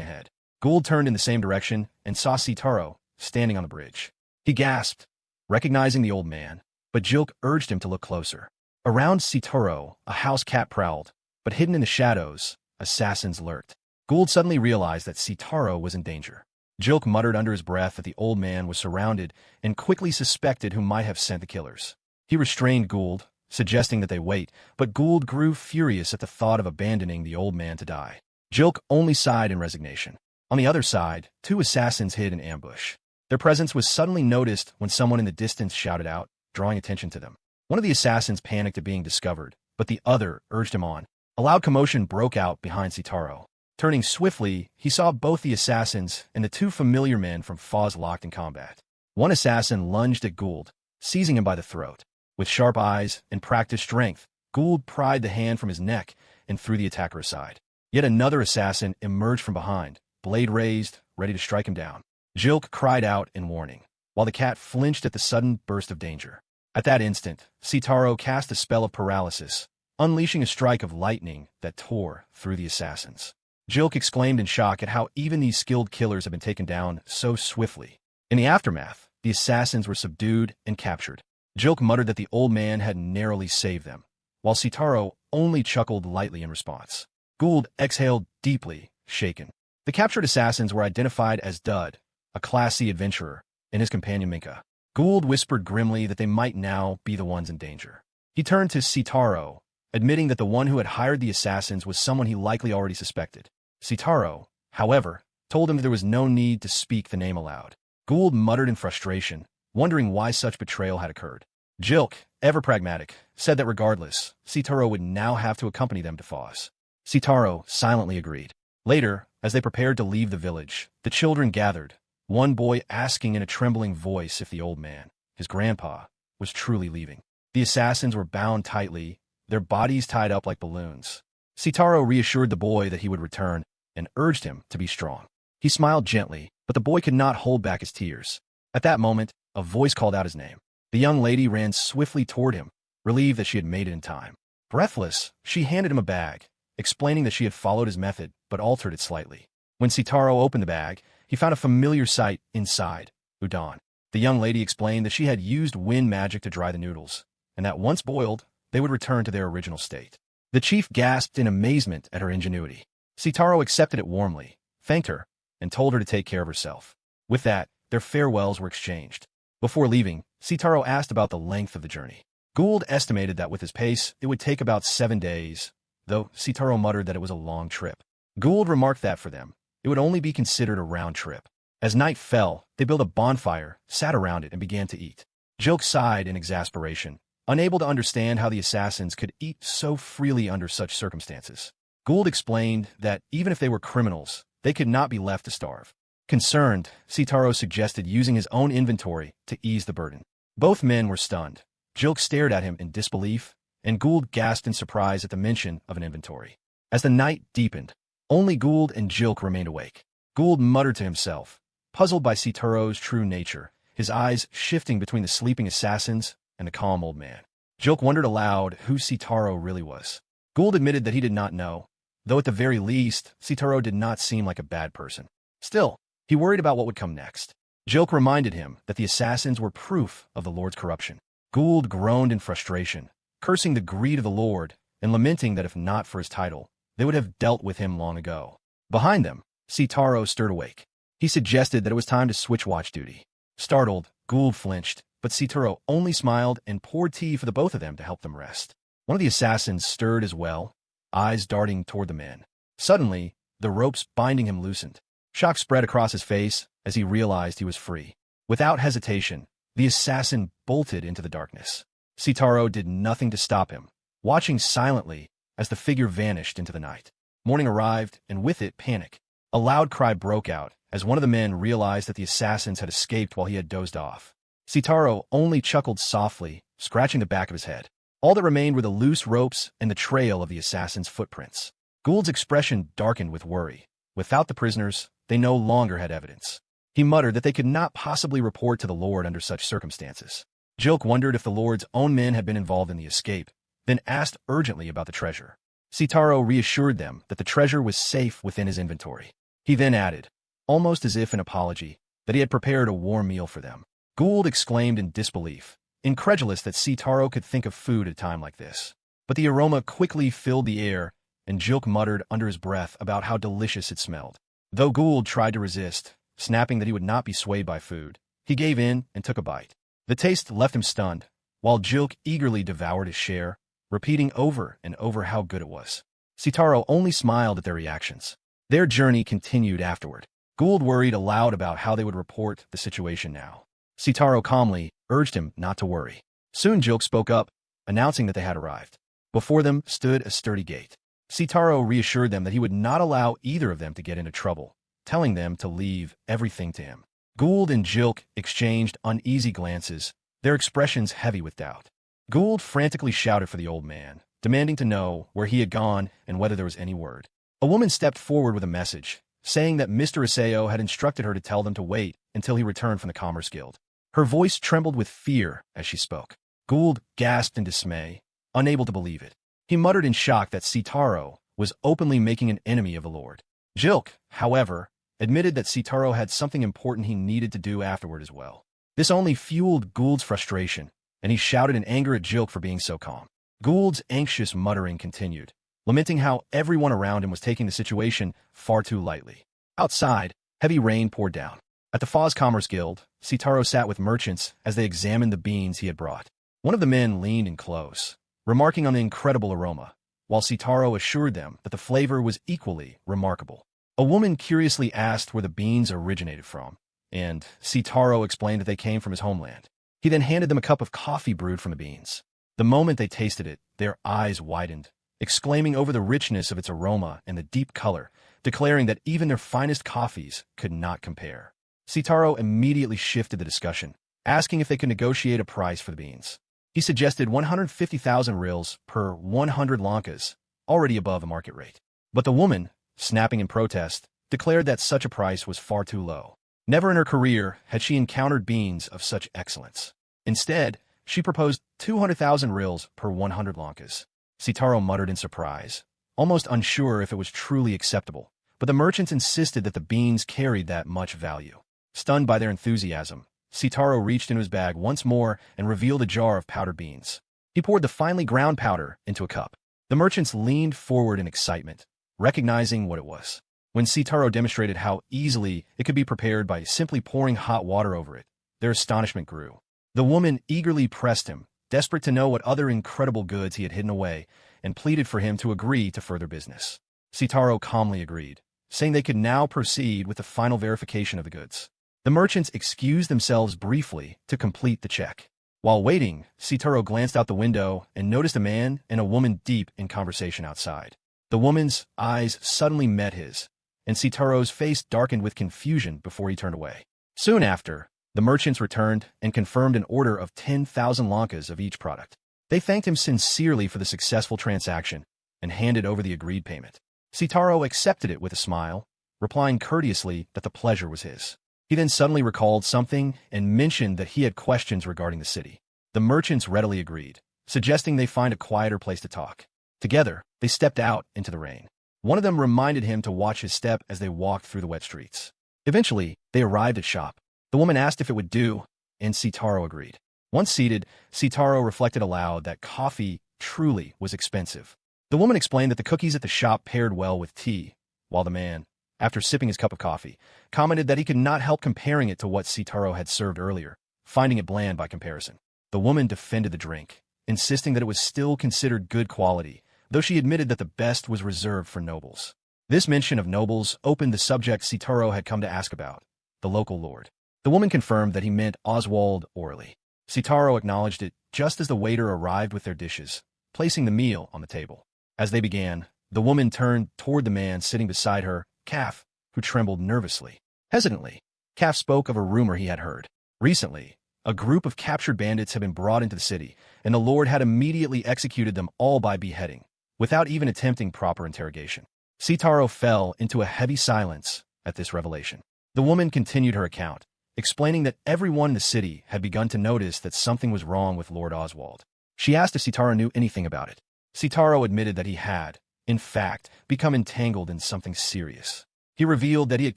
ahead. Gould turned in the same direction and saw Sitaro standing on the bridge. He gasped, recognizing the old man, but Jilk urged him to look closer. Around Sitaro, a house cat prowled, but hidden in the shadows, assassins lurked. Gould suddenly realized that Sitaro was in danger. Jilk muttered under his breath that the old man was surrounded and quickly suspected who might have sent the killers. He restrained Gould, suggesting that they wait, but Gould grew furious at the thought of abandoning the old man to die. Jilk only sighed in resignation. On the other side, two assassins hid in ambush. Their presence was suddenly noticed when someone in the distance shouted out, drawing attention to them. One of the assassins panicked at being discovered, but the other urged him on. A loud commotion broke out behind Sitaro. Turning swiftly, he saw both the assassins and the two familiar men from Foz locked in combat. One assassin lunged at Gould, seizing him by the throat. With sharp eyes and practiced strength, Gould pried the hand from his neck and threw the attacker aside. Yet another assassin emerged from behind, blade raised, ready to strike him down. Jilk cried out in warning, while the cat flinched at the sudden burst of danger. At that instant, Sitaro cast a spell of paralysis, unleashing a strike of lightning that tore through the assassins. Jilk exclaimed in shock at how even these skilled killers had been taken down so swiftly. In the aftermath, the assassins were subdued and captured. Jilk muttered that the old man had narrowly saved them, while Sitaro only chuckled lightly in response. Gould exhaled deeply, shaken. The captured assassins were identified as Dud, a Class C adventurer, and his companion Minka. Gould whispered grimly that they might now be the ones in danger. He turned to Sitaro, admitting that the one who had hired the assassins was someone he likely already suspected. Sitaro, however, told him that there was no need to speak the name aloud. Gould muttered in frustration, wondering why such betrayal had occurred. Jilk, ever pragmatic, said that regardless, Sitaro would now have to accompany them to Foz. Sitaro silently agreed. Later, as they prepared to leave the village, the children gathered, one boy asking in a trembling voice if the old man, his grandpa, was truly leaving. The assassins were bound tightly, their bodies tied up like balloons. Sitaro reassured the boy that he would return and urged him to be strong. He smiled gently, but the boy could not hold back his tears. At that moment, a voice called out his name. The young lady ran swiftly toward him, relieved that she had made it in time. Breathless, she handed him a bag, explaining that she had followed his method but altered it slightly. When Sitaro opened the bag, he found a familiar sight inside, udon. The young lady explained that she had used wind magic to dry the noodles, and that once boiled, they would return to their original state. The chief gasped in amazement at her ingenuity. Sitaro accepted it warmly, thanked her, and told her to take care of herself. With that, their farewells were exchanged. Before leaving, Sitaro asked about the length of the journey. Gould estimated that with his pace, it would take about 7 days, though Sitaro muttered that it was a long trip. Gould remarked that for them, it would only be considered a round trip. As night fell, they built a bonfire, sat around it, and began to eat. Jilk sighed in exasperation, unable to understand how the assassins could eat so freely under such circumstances. Gould explained that even if they were criminals, they could not be left to starve. Concerned, Sitaro suggested using his own inventory to ease the burden. Both men were stunned. Jilk stared at him in disbelief, and Gould gasped in surprise at the mention of an inventory. As the night deepened, only Gould and Jilk remained awake. Gould muttered to himself, puzzled by Sitaro's true nature, his eyes shifting between the sleeping assassins and the calm old man. Jilk wondered aloud who Sitaro really was. Gould admitted that he did not know, though at the very least, Sitaro did not seem like a bad person. Still, he worried about what would come next. Jilk reminded him that the assassins were proof of the Lord's corruption. Gould groaned in frustration, cursing the greed of the Lord and lamenting that if not for his title, they would have dealt with him long ago. Behind them, Sitaro stirred awake. He suggested that it was time to switch watch duty. Startled, Gould flinched, but Sitaro only smiled and poured tea for the both of them to help them rest. One of the assassins stirred as well, eyes darting toward the men. Suddenly, the ropes binding him loosened. Shock spread across his face as he realized he was free. Without hesitation, the assassin bolted into the darkness. Sitaro did nothing to stop him, watching silently as the figure vanished into the night. Morning arrived, and with it, panic. A loud cry broke out as one of the men realized that the assassins had escaped while he had dozed off. Sitaro only chuckled softly, scratching the back of his head. All that remained were the loose ropes and the trail of the assassin's footprints. Gould's expression darkened with worry. Without the prisoners, they no longer had evidence. He muttered that they could not possibly report to the Lord under such circumstances. Jilk wondered if the Lord's own men had been involved in the escape, then asked urgently about the treasure. Sitaro reassured them that the treasure was safe within his inventory. He then added, almost as if an apology, that he had prepared a warm meal for them. Gould exclaimed in disbelief, incredulous that Sitaro could think of food at a time like this. But the aroma quickly filled the air, and Jilk muttered under his breath about how delicious it smelled. Though Gould tried to resist, snapping that he would not be swayed by food, he gave in and took a bite. The taste left him stunned, while Jilk eagerly devoured his share, repeating over and over how good it was. Sitaro only smiled at their reactions. Their journey continued afterward. Gould worried aloud about how they would report the situation now. Sitaro calmly urged him not to worry. Soon Jilk spoke up, announcing that they had arrived. Before them stood a sturdy gate. Sitaro reassured them that he would not allow either of them to get into trouble, telling them to leave everything to him. Gould and Jilk exchanged uneasy glances, their expressions heavy with doubt. Gould frantically shouted for the old man, demanding to know where he had gone and whether there was any word. A woman stepped forward with a message, saying that Mr. Isao had instructed her to tell them to wait until he returned from the Commerce Guild. Her voice trembled with fear as she spoke. Gould gasped in dismay, unable to believe it. He muttered in shock that Sitaro was openly making an enemy of the Lord. Jilk, however, admitted that Sitaro had something important he needed to do afterward as well. This only fueled Gould's frustration, and he shouted in anger at Jilk for being so calm. Gould's anxious muttering continued, lamenting how everyone around him was taking the situation far too lightly. Outside, heavy rain poured down. At the Foz Commerce Guild, Sitaro sat with merchants as they examined the beans he had brought. One of the men leaned in close, remarking on the incredible aroma, while Sitaro assured them that the flavor was equally remarkable. A woman curiously asked where the beans originated from, and Sitaro explained that they came from his homeland. He then handed them a cup of coffee brewed from the beans. The moment they tasted it, their eyes widened, exclaiming over the richness of its aroma and the deep color, declaring that even their finest coffees could not compare. Sitaro immediately shifted the discussion, asking if they could negotiate a price for the beans. He suggested 150,000 rils per 100 lankas, already above the market rate. But the woman, snapping in protest, declared that such a price was far too low. Never in her career had she encountered beans of such excellence. Instead, she proposed 200,000 rils per 100 lankas. Sitaro muttered in surprise, almost unsure if it was truly acceptable, but the merchants insisted that the beans carried that much value. Stunned by their enthusiasm, Sitaro reached into his bag once more and revealed a jar of powdered beans. He poured the finely ground powder into a cup. The merchants leaned forward in excitement, recognizing what it was. When Sitaro demonstrated how easily it could be prepared by simply pouring hot water over it, their astonishment grew. The woman eagerly pressed him, desperate to know what other incredible goods he had hidden away, and pleaded for him to agree to further business. Sitaro calmly agreed, saying they could now proceed with the final verification of the goods. The merchants excused themselves briefly to complete the check. While waiting, Sitaro glanced out the window and noticed a man and a woman deep in conversation outside. The woman's eyes suddenly met his, and Sitaro's face darkened with confusion before he turned away. Soon after, the merchants returned and confirmed an order of 10,000 lankas of each product. They thanked him sincerely for the successful transaction and handed over the agreed payment. Sitaro accepted it with a smile, replying courteously that the pleasure was his. He then suddenly recalled something and mentioned that he had questions regarding the city. The merchants readily agreed, suggesting they find a quieter place to talk. Together, they stepped out into the rain. One of them reminded him to watch his step as they walked through the wet streets. Eventually, they arrived at shop. The woman asked if it would do, and Sitaro agreed. Once seated, Sitaro reflected aloud that coffee truly was expensive. The woman explained that the cookies at the shop paired well with tea, while the man, after sipping his cup of coffee, commented that he could not help comparing it to what Sitaro had served earlier, finding it bland by comparison. The woman defended the drink, insisting that it was still considered good quality, though she admitted that the best was reserved for nobles. This mention of nobles opened the subject Sitaro had come to ask about, the local lord. The woman confirmed that he meant Oswald Orley. Sitaro acknowledged it just as the waiter arrived with their dishes, placing the meal on the table. As they began, the woman turned toward the man sitting beside her, Calf, who trembled nervously. Hesitantly, Calf spoke of a rumor he had heard. Recently, a group of captured bandits had been brought into the city, and the lord had immediately executed them all by beheading, without even attempting proper interrogation. Sitaro fell into a heavy silence, at this revelation. The woman continued her account, explaining that everyone in the city had begun to notice that something was wrong with Lord Oswald. She asked if Sitaro knew anything about it. Sitaro admitted that he had, in fact, become entangled in something serious. He revealed that he had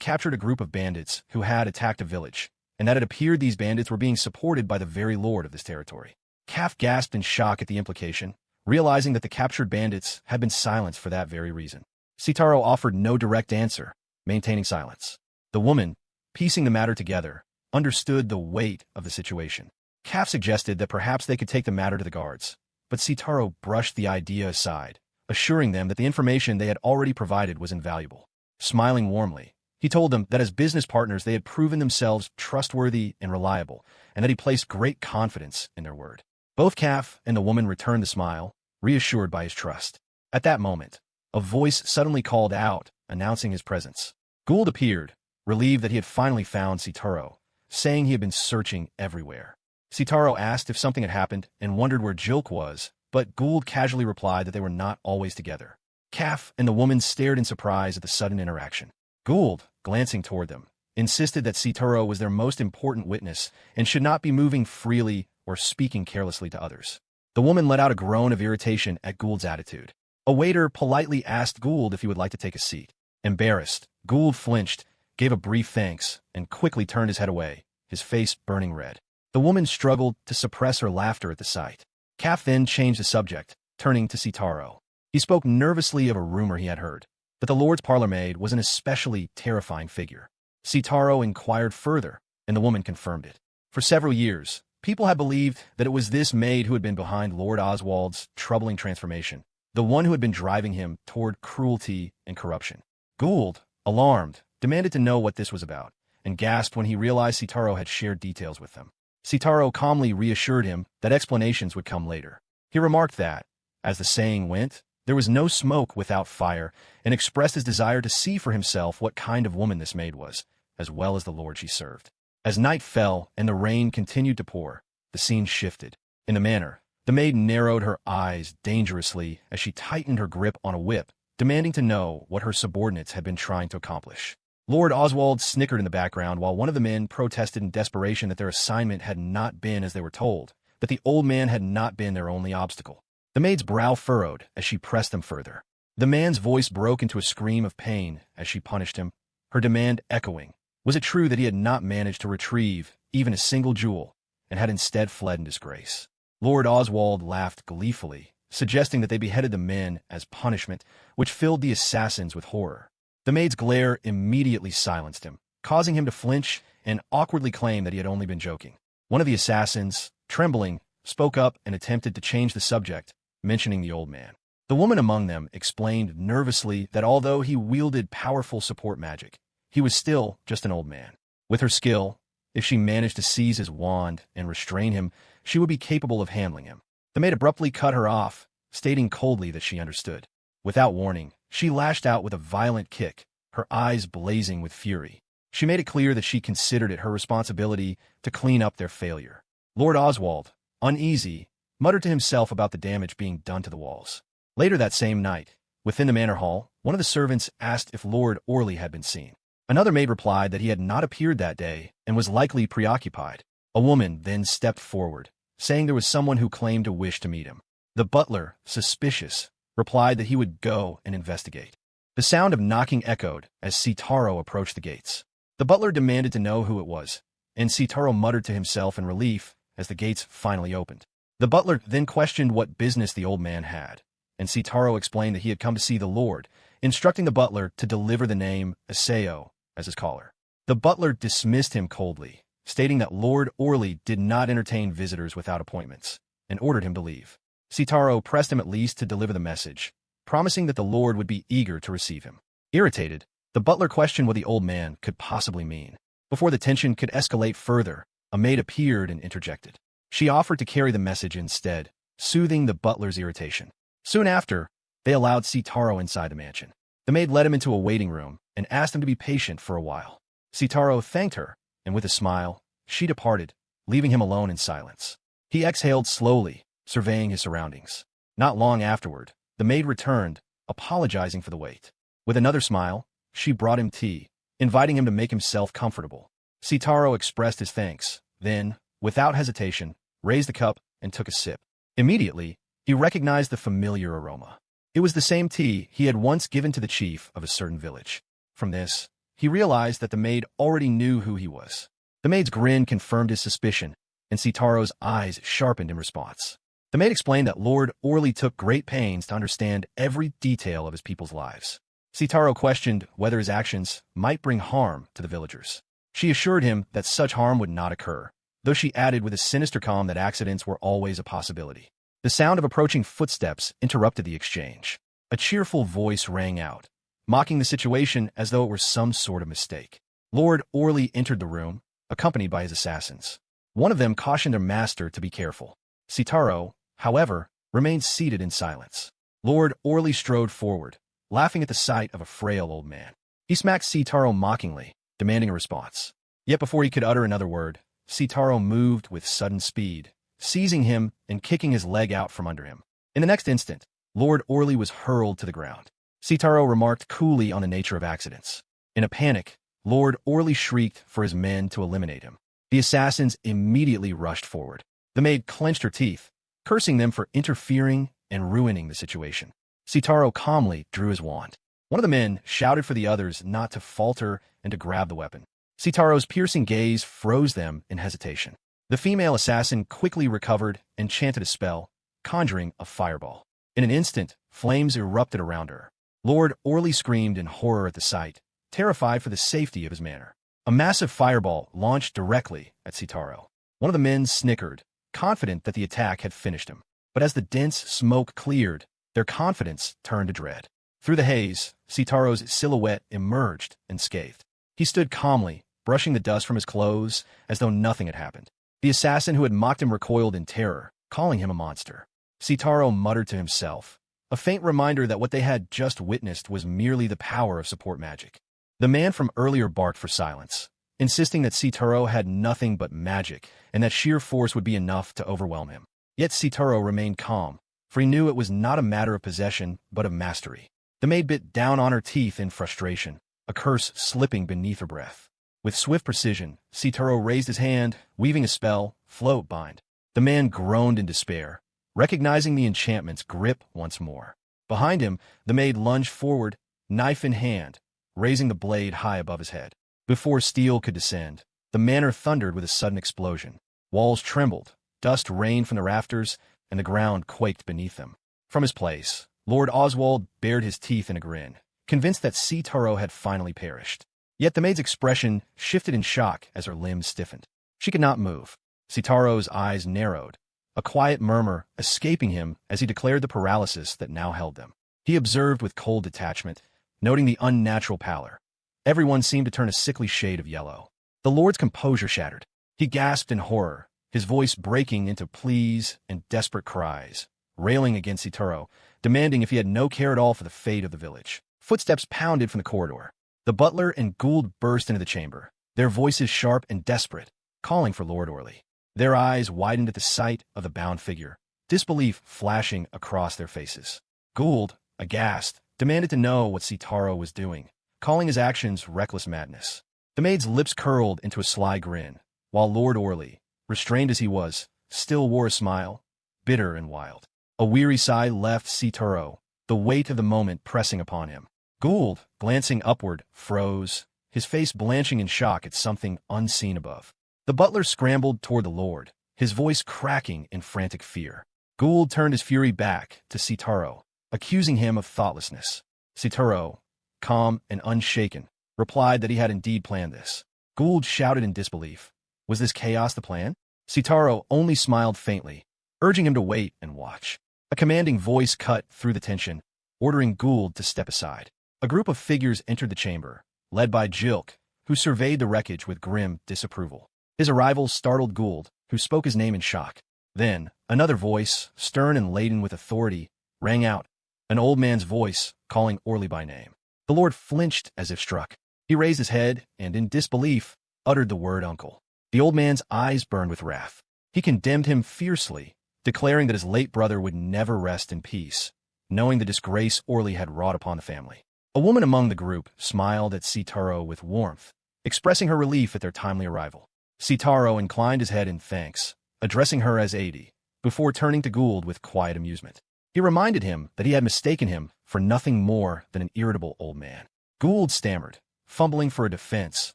captured a group of bandits who had attacked a village, and that it appeared these bandits were being supported by the very lord of this territory. Calf gasped in shock at the implication, realizing that the captured bandits had been silenced for that very reason. Sitaro offered no direct answer, maintaining silence. The woman, piecing the matter together, understood the weight of the situation. Calf suggested that perhaps they could take the matter to the guards, but Sitaro brushed the idea aside, assuring them that the information they had already provided was invaluable. Smiling warmly, he told them that as business partners they had proven themselves trustworthy and reliable, and that he placed great confidence in their word. Both Calf and the woman returned the smile, reassured by his trust. At that moment, a voice suddenly called out, announcing his presence. Gould appeared, relieved that he had finally found Sitaro, saying he had been searching everywhere. Sitaro asked if something had happened and wondered where Jilk was, but Gould casually replied that they were not always together. Calf and the woman stared in surprise at the sudden interaction. Gould, glancing toward them, insisted that Sitaro was their most important witness and should not be moving freely or speaking carelessly to others. The woman let out a groan of irritation at Gould's attitude. A waiter politely asked Gould if he would like to take a seat. Embarrassed, Gould flinched, gave a brief thanks, and quickly turned his head away, his face burning red. The woman struggled to suppress her laughter at the sight. Calf then changed the subject, turning to Sitaro. He spoke nervously of a rumor he had heard, that the Lord's parlor maid was an especially terrifying figure. Sitaro inquired further, and the woman confirmed it. For several years, people had believed that it was this maid who had been behind Lord Oswald's troubling transformation, the one who had been driving him toward cruelty and corruption. Gould, alarmed, demanded to know what this was about, and gasped when he realized Sitaro had shared details with them. Sitaro calmly reassured him that explanations would come later. He remarked that, as the saying went, there was no smoke without fire, and expressed his desire to see for himself what kind of woman this maid was, as well as the lord she served. As night fell and the rain continued to pour, the scene shifted. In the manor, the maid narrowed her eyes dangerously as she tightened her grip on a whip, demanding to know what her subordinates had been trying to accomplish. Lord Oswald snickered in the background while one of the men protested in desperation that their assignment had not been as they were told, that the old man had not been their only obstacle. The maid's brow furrowed as she pressed them further. The man's voice broke into a scream of pain as she punished him, her demand echoing. Was it true that he had not managed to retrieve even a single jewel, and had instead fled in disgrace? Lord Oswald laughed gleefully, suggesting that they beheaded the men as punishment, which filled the assassins with horror. The maid's glare immediately silenced him, causing him to flinch and awkwardly claim that he had only been joking. One of the assassins, trembling, spoke up and attempted to change the subject, mentioning the old man. The woman among them explained nervously that although he wielded powerful support magic, he was still just an old man. With her skill, if she managed to seize his wand and restrain him, she would be capable of handling him. The maid abruptly cut her off, stating coldly that she understood. Without warning, she lashed out with a violent kick, her eyes blazing with fury. She made it clear that she considered it her responsibility to clean up their failure. Lord Oswald, uneasy, muttered to himself about the damage being done to the walls. Later that same night, within the manor hall, one of the servants asked if Lord Orley had been seen. Another maid replied that he had not appeared that day and was likely preoccupied. A woman then stepped forward, saying there was someone who claimed to wish to meet him. The butler, suspicious, replied that he would go and investigate. The sound of knocking echoed as Sitaro approached the gates. The butler demanded to know who it was, and Sitaro muttered to himself in relief as the gates finally opened. The butler then questioned what business the old man had, and Sitaro explained that he had come to see the lord, instructing the butler to deliver the name Aseo as his caller. The butler dismissed him coldly, stating that Lord Orley did not entertain visitors without appointments, and ordered him to leave. Sitaro pressed him at least to deliver the message, promising that the lord would be eager to receive him. Irritated, the butler questioned what the old man could possibly mean. Before the tension could escalate further, a maid appeared and interjected. She offered to carry the message instead, soothing the butler's irritation. Soon after, they allowed Sitaro inside the mansion. The maid led him into a waiting room and asked him to be patient for a while. Sitaro thanked her, and with a smile, she departed, leaving him alone in silence. He exhaled slowly, surveying his surroundings. Not long afterward, the maid returned, apologizing for the wait. With another smile, she brought him tea, inviting him to make himself comfortable. Sitaro expressed his thanks, then, without hesitation, raised the cup and took a sip. Immediately, he recognized the familiar aroma. It was the same tea he had once given to the chief of a certain village. From this, he realized that the maid already knew who he was. The maid's grin confirmed his suspicion, and Sitaro's eyes sharpened in response. The maid explained that Lord Orly took great pains to understand every detail of his people's lives. Sitaro questioned whether his actions might bring harm to the villagers. She assured him that such harm would not occur, though she added with a sinister calm that accidents were always a possibility. The sound of approaching footsteps interrupted the exchange. A cheerful voice rang out, mocking the situation as though it were some sort of mistake. Lord Orly entered the room, accompanied by his assassins. One of them cautioned their master to be careful. Sitaro, however, remained seated in silence. Lord Orly strode forward, laughing at the sight of a frail old man. He smacked Sitaro mockingly, demanding a response. Yet before he could utter another word, Sitaro moved with sudden speed, seizing him and kicking his leg out from under him. In the next instant, Lord Orly was hurled to the ground. Sitaro remarked coolly on the nature of accidents. In a panic, Lord Orly shrieked for his men to eliminate him. The assassins immediately rushed forward. The maid clenched her teeth, cursing them for interfering and ruining the situation. Sitaro calmly drew his wand. One of the men shouted for the others not to falter and to grab the weapon. Sitaro's piercing gaze froze them in hesitation. The female assassin quickly recovered and chanted a spell, conjuring a fireball. In an instant, flames erupted around her. Lord Orly screamed in horror at the sight, terrified for the safety of his manor. A massive fireball launched directly at Sitaro. One of the men snickered, confident that the attack had finished him. But as the dense smoke cleared, their confidence turned to dread. Through the haze, Sitaro's silhouette emerged unscathed. He stood calmly, brushing the dust from his clothes as though nothing had happened. The assassin who had mocked him recoiled in terror, calling him a monster. Sitaro muttered to himself, a faint reminder that what they had just witnessed was merely the power of support magic. The man from earlier barked for silence, insisting that Sitaro had nothing but magic and that sheer force would be enough to overwhelm him. Yet Sitaro remained calm, for he knew it was not a matter of possession but of mastery. The maid bit down on her teeth in frustration, a curse slipping beneath her breath. With swift precision, Sitaro raised his hand, weaving a spell, float bind. The man groaned in despair, recognizing the enchantment's grip once more. Behind him, the maid lunged forward, knife in hand, raising the blade high above his head. Before steel could descend, the manor thundered with a sudden explosion. Walls trembled, dust rained from the rafters, and the ground quaked beneath them. From his place, Lord Oswald bared his teeth in a grin, convinced that Sitaro had finally perished. Yet the maid's expression shifted in shock as her limbs stiffened. She could not move. Sitaro's eyes narrowed, a quiet murmur escaping him as he declared the paralysis that now held them. He observed with cold detachment, noting the unnatural pallor. Everyone seemed to turn a sickly shade of yellow. The Lord's composure shattered. He gasped in horror, his voice breaking into pleas and desperate cries, railing against Sitaro, demanding if he had no care at all for the fate of the village. Footsteps pounded from the corridor. The butler and Gould burst into the chamber, their voices sharp and desperate, calling for Lord Orly. Their eyes widened at the sight of the bound figure, disbelief flashing across their faces. Gould, aghast, demanded to know what Sitaro was doing, calling his actions reckless madness. The maid's lips curled into a sly grin, while Lord Orly, restrained as he was, still wore a smile, bitter and wild. A weary sigh left Sitaro, the weight of the moment pressing upon him. Gould, glancing upward, froze, his face blanching in shock at something unseen above. The butler scrambled toward the lord, his voice cracking in frantic fear. Gould turned his fury back to Sitaro, accusing him of thoughtlessness. Sitaro, calm and unshaken, replied that he had indeed planned this. Gould shouted in disbelief. Was this chaos the plan? Sitaro only smiled faintly, urging him to wait and watch. A commanding voice cut through the tension, ordering Gould to step aside. A group of figures entered the chamber, led by Jilk, who surveyed the wreckage with grim disapproval. His arrival startled Gould, who spoke his name in shock. Then, another voice, stern and laden with authority, rang out, an old man's voice, calling Orly by name. The lord flinched as if struck. He raised his head and, in disbelief, uttered the word uncle. The old man's eyes burned with wrath. He condemned him fiercely, declaring that his late brother would never rest in peace, knowing the disgrace Orly had wrought upon the family. A woman among the group smiled at Sitaro with warmth, expressing her relief at their timely arrival. Sitaro inclined his head in thanks, addressing her as Adi, before turning to Gould with quiet amusement. He reminded him that he had mistaken him for nothing more than an irritable old man. Gould stammered, fumbling for a defense,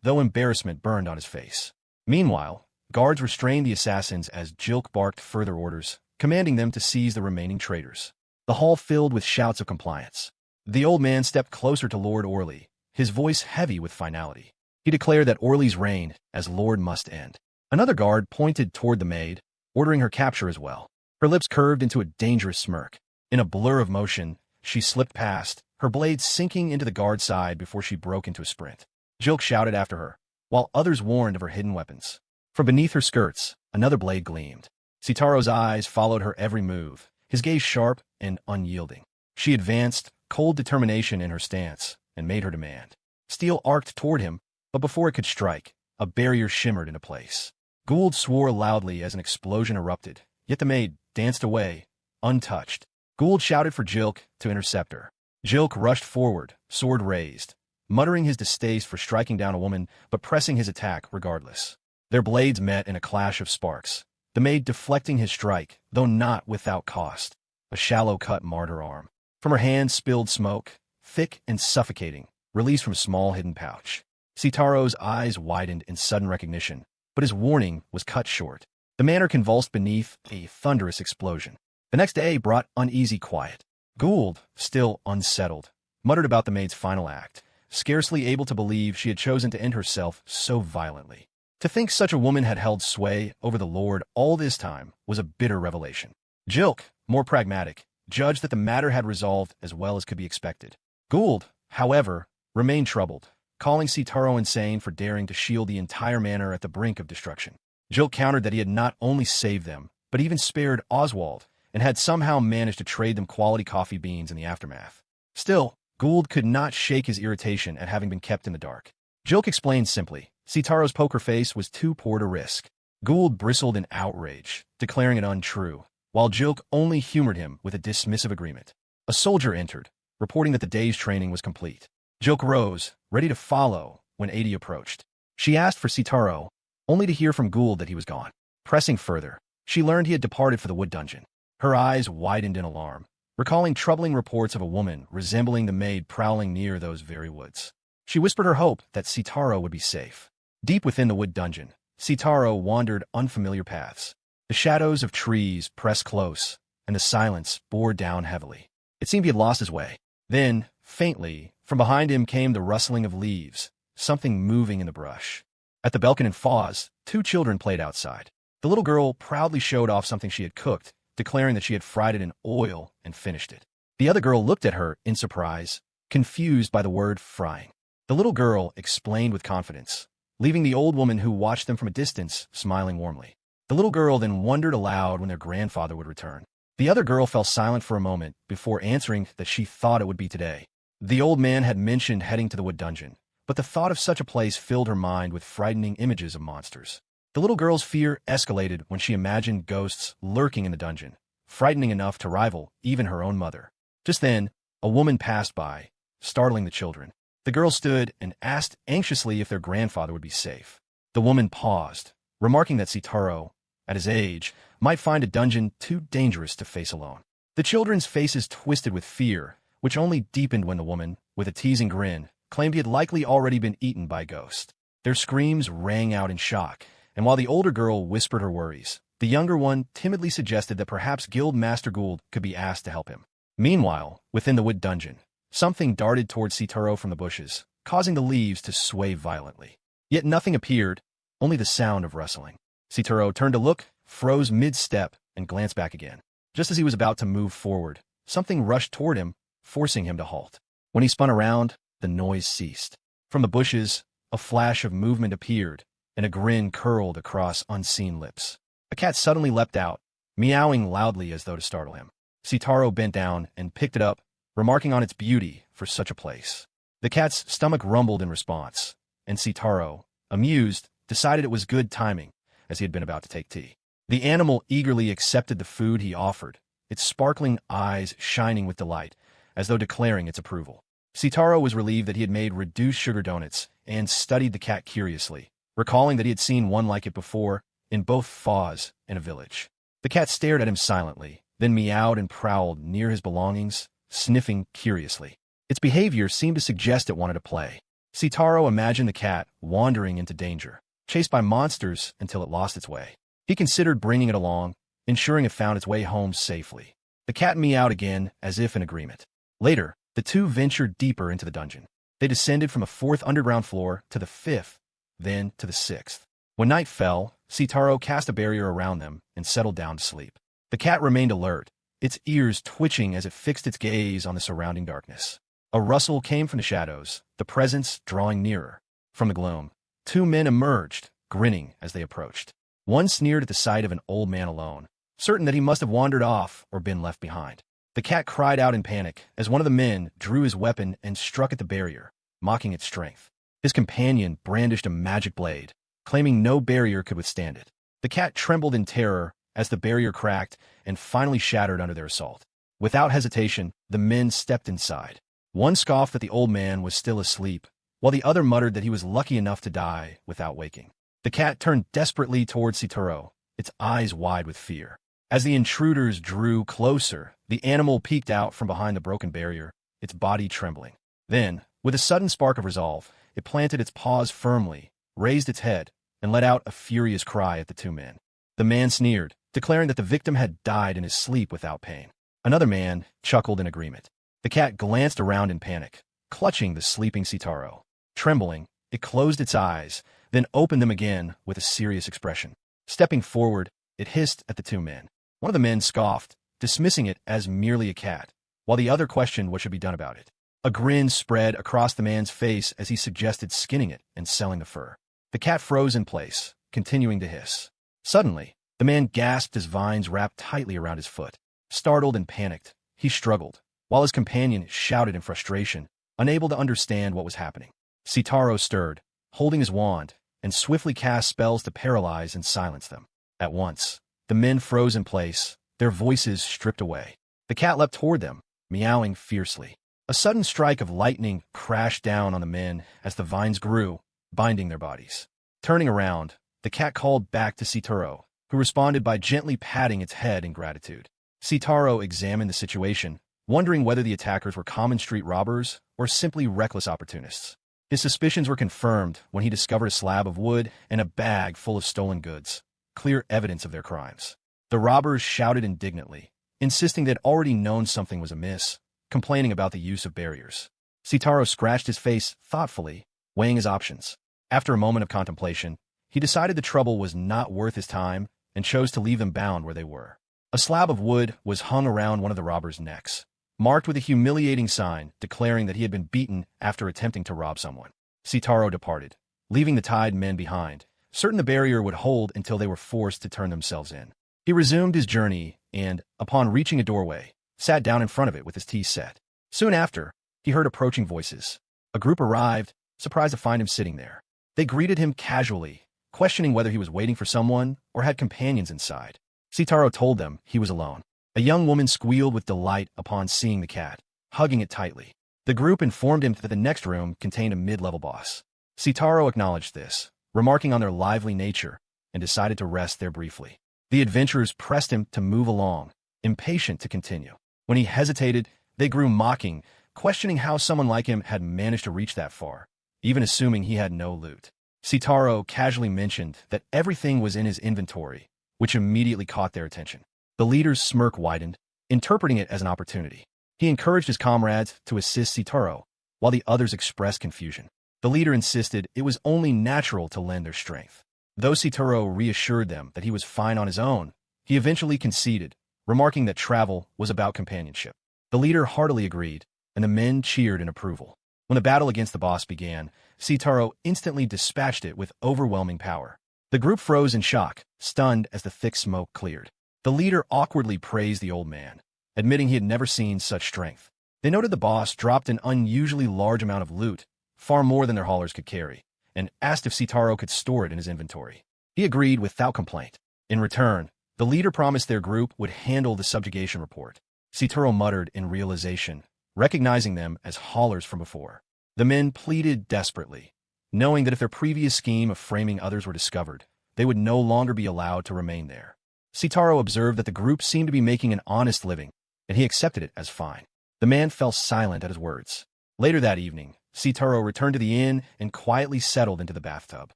though embarrassment burned on his face. Meanwhile, guards restrained the assassins as Jilk barked further orders, commanding them to seize the remaining traitors. The hall filled with shouts of compliance. The old man stepped closer to Lord Orley, his voice heavy with finality. He declared that Orley's reign as lord must end. Another guard pointed toward the maid, ordering her capture as well. Her lips curved into a dangerous smirk. In a blur of motion, she slipped past, her blade sinking into the guard's side before she broke into a sprint. Jilk shouted after her, while others warned of her hidden weapons. From beneath her skirts, another blade gleamed. Sitaro's eyes followed her every move, his gaze sharp and unyielding. She advanced, cold determination in her stance, and made her demand. Steel arced toward him, but before it could strike, a barrier shimmered into place. Gould swore loudly as an explosion erupted, yet the maid danced away, untouched. Gould shouted for Jilk to intercept her. Jilk rushed forward, sword raised, muttering his distaste for striking down a woman but pressing his attack regardless. Their blades met in a clash of sparks, the maid deflecting his strike, though not without cost. A shallow cut marred her arm. From her hand spilled smoke, thick and suffocating, released from a small hidden pouch. Sitaro's eyes widened in sudden recognition, but his warning was cut short. The manor convulsed beneath a thunderous explosion. The next day brought uneasy quiet. Gould, still unsettled, muttered about the maid's final act, scarcely able to believe she had chosen to end herself so violently. To think such a woman had held sway over the lord all this time was a bitter revelation. Jilk, more pragmatic, judged that the matter had resolved as well as could be expected. Gould, however, remained troubled, calling Sitaro insane for daring to shield the entire manor at the brink of destruction. Jilk countered that he had not only saved them, but even spared Oswald, and had somehow managed to trade them quality coffee beans in the aftermath. Still, Gould could not shake his irritation at having been kept in the dark. Jilk explained simply, Sitaro's poker face was too poor to risk. Gould bristled in outrage, declaring it untrue, while Jilk only humored him with a dismissive agreement. A soldier entered, reporting that the day's training was complete. Jilk rose, ready to follow, when Adi approached. She asked for Sitaro, only to hear from Gould that he was gone. Pressing further, she learned he had departed for the wood dungeon. Her eyes widened in alarm, recalling troubling reports of a woman resembling the maid prowling near those very woods. She whispered her hope that Sitaro would be safe. Deep within the wood dungeon, Sitaro wandered unfamiliar paths. The shadows of trees pressed close, and the silence bore down heavily. It seemed he had lost his way. Then, faintly, from behind him came the rustling of leaves, something moving in the brush. At the Belkin and Foz, two children played outside. The little girl proudly showed off something she had cooked, declaring that she had fried it in oil and finished it. The other girl looked at her in surprise, confused by the word frying. The little girl explained with confidence, leaving the old woman who watched them from a distance smiling warmly. The little girl then wondered aloud when their grandfather would return. The other girl fell silent for a moment before answering that she thought it would be today. The old man had mentioned heading to the wood dungeon, but the thought of such a place filled her mind with frightening images of monsters. The little girl's fear escalated when she imagined ghosts lurking in the dungeon, frightening enough to rival even her own mother. Just then, a woman passed by, startling the children. The girl stood and asked anxiously if their grandfather would be safe. The woman paused, remarking that Sitaro, at his age, might find a dungeon too dangerous to face alone. The children's faces twisted with fear, which only deepened when the woman, with a teasing grin, claimed he had likely already been eaten by a ghost. Their screams rang out in shock, and while the older girl whispered her worries, the younger one timidly suggested that perhaps Guild Master Gould could be asked to help him. Meanwhile, within the wood dungeon, something darted towards Sitaro from the bushes, causing the leaves to sway violently. Yet nothing appeared, only the sound of rustling. Sitaro turned to look, froze mid-step, and glanced back again. Just as he was about to move forward, something rushed toward him, forcing him to halt. When he spun around, the noise ceased. From the bushes, a flash of movement appeared, and a grin curled across unseen lips. A cat suddenly leapt out, meowing loudly as though to startle him. Sitaro bent down and picked it up, remarking on its beauty for such a place. The cat's stomach rumbled in response, and Sitaro, amused, decided it was good timing, as he had been about to take tea. The animal eagerly accepted the food he offered, its sparkling eyes shining with delight, as though declaring its approval. Sitaro was relieved that he had made reduced sugar donuts and studied the cat curiously, recalling that he had seen one like it before in both Foz and a village. The cat stared at him silently, then meowed and prowled near his belongings, sniffing curiously. Its behavior seemed to suggest it wanted to play. Sitaro imagined the cat wandering into danger, chased by monsters until it lost its way. He considered bringing it along, ensuring it found its way home safely. The cat meowed again, as if in agreement. Later, the two ventured deeper into the dungeon. They descended from a fourth underground floor to the fifth, then to the sixth. When night fell, Sitaro cast a barrier around them and settled down to sleep. The cat remained alert, its ears twitching as it fixed its gaze on the surrounding darkness. A rustle came from the shadows, the presence drawing nearer. From the gloom, two men emerged, grinning as they approached. One sneered at the sight of an old man alone, certain that he must have wandered off or been left behind. The cat cried out in panic as one of the men drew his weapon and struck at the barrier, mocking its strength. His companion brandished a magic blade, claiming no barrier could withstand it. The cat trembled in terror as the barrier cracked and finally shattered under their assault. Without hesitation, the men stepped inside. One scoffed that the old man was still asleep, while the other muttered that he was lucky enough to die without waking. The cat turned desperately towards Sitaro, its eyes wide with fear. As the intruders drew closer, the animal peeked out from behind the broken barrier, its body trembling. Then, with a sudden spark of resolve, it planted its paws firmly, raised its head, and let out a furious cry at the two men. The man sneered, declaring that the victim had died in his sleep without pain. Another man chuckled in agreement. The cat glanced around in panic, clutching the sleeping Sitaro. Trembling, it closed its eyes, then opened them again with a serious expression. Stepping forward, it hissed at the two men. One of the men scoffed, dismissing it as merely a cat, while the other questioned what should be done about it. A grin spread across the man's face as he suggested skinning it and selling the fur. The cat froze in place, continuing to hiss. Suddenly, the man gasped as vines wrapped tightly around his foot. Startled and panicked, he struggled, while his companion shouted in frustration, unable to understand what was happening. Sitaro stirred, holding his wand, and swiftly cast spells to paralyze and silence them. At once, the men froze in place, their voices stripped away. The cat leapt toward them, meowing fiercely. A sudden strike of lightning crashed down on the men as the vines grew, binding their bodies. Turning around, the cat called back to Sitaro, who responded by gently patting its head in gratitude. Sitaro examined the situation, wondering whether the attackers were common street robbers or simply reckless opportunists. His suspicions were confirmed when he discovered a slab of wood and a bag full of stolen goods, clear evidence of their crimes. The robbers shouted indignantly, insisting they'd already known something was amiss, complaining about the use of barriers. Sitaro scratched his face thoughtfully, weighing his options. After a moment of contemplation, he decided the trouble was not worth his time and chose to leave them bound where they were. A slab of wood was hung around one of the robbers' necks, marked with a humiliating sign declaring that he had been beaten after attempting to rob someone. Sitaro departed, leaving the tied men behind, certain the barrier would hold until they were forced to turn themselves in. He resumed his journey and, upon reaching a doorway, sat down in front of it with his teeth set. Soon after, he heard approaching voices. A group arrived, surprised to find him sitting there. They greeted him casually, questioning whether he was waiting for someone or had companions inside. Sitaro told them he was alone. A young woman squealed with delight upon seeing the cat, hugging it tightly. The group informed him that the next room contained a mid-level boss. Sitaro acknowledged this, remarking on their lively nature, and decided to rest there briefly. The adventurers pressed him to move along, impatient to continue. When he hesitated, they grew mocking, questioning how someone like him had managed to reach that far, even assuming he had no loot. Sitaro casually mentioned that everything was in his inventory, which immediately caught their attention. The leader's smirk widened, interpreting it as an opportunity. He encouraged his comrades to assist Sitaro, while the others expressed confusion. The leader insisted it was only natural to lend their strength. Though Sitaro reassured them that he was fine on his own, he eventually conceded, remarking that travel was about companionship. The leader heartily agreed, and the men cheered in approval. When the battle against the boss began, Sitaro instantly dispatched it with overwhelming power. The group froze in shock, stunned as the thick smoke cleared. The leader awkwardly praised the old man, admitting he had never seen such strength. They noted the boss dropped an unusually large amount of loot, far more than their haulers could carry, and asked if Sitaro could store it in his inventory. He agreed without complaint. In return, the leader promised their group would handle the subjugation report. Sitaro muttered in realization, recognizing them as haulers from before. The men pleaded desperately, knowing that if their previous scheme of framing others were discovered, they would no longer be allowed to remain there. Sitaro observed that the group seemed to be making an honest living, and he accepted it as fine. The man fell silent at his words. Later that evening, Sitaro returned to the inn and quietly settled into the bathtub.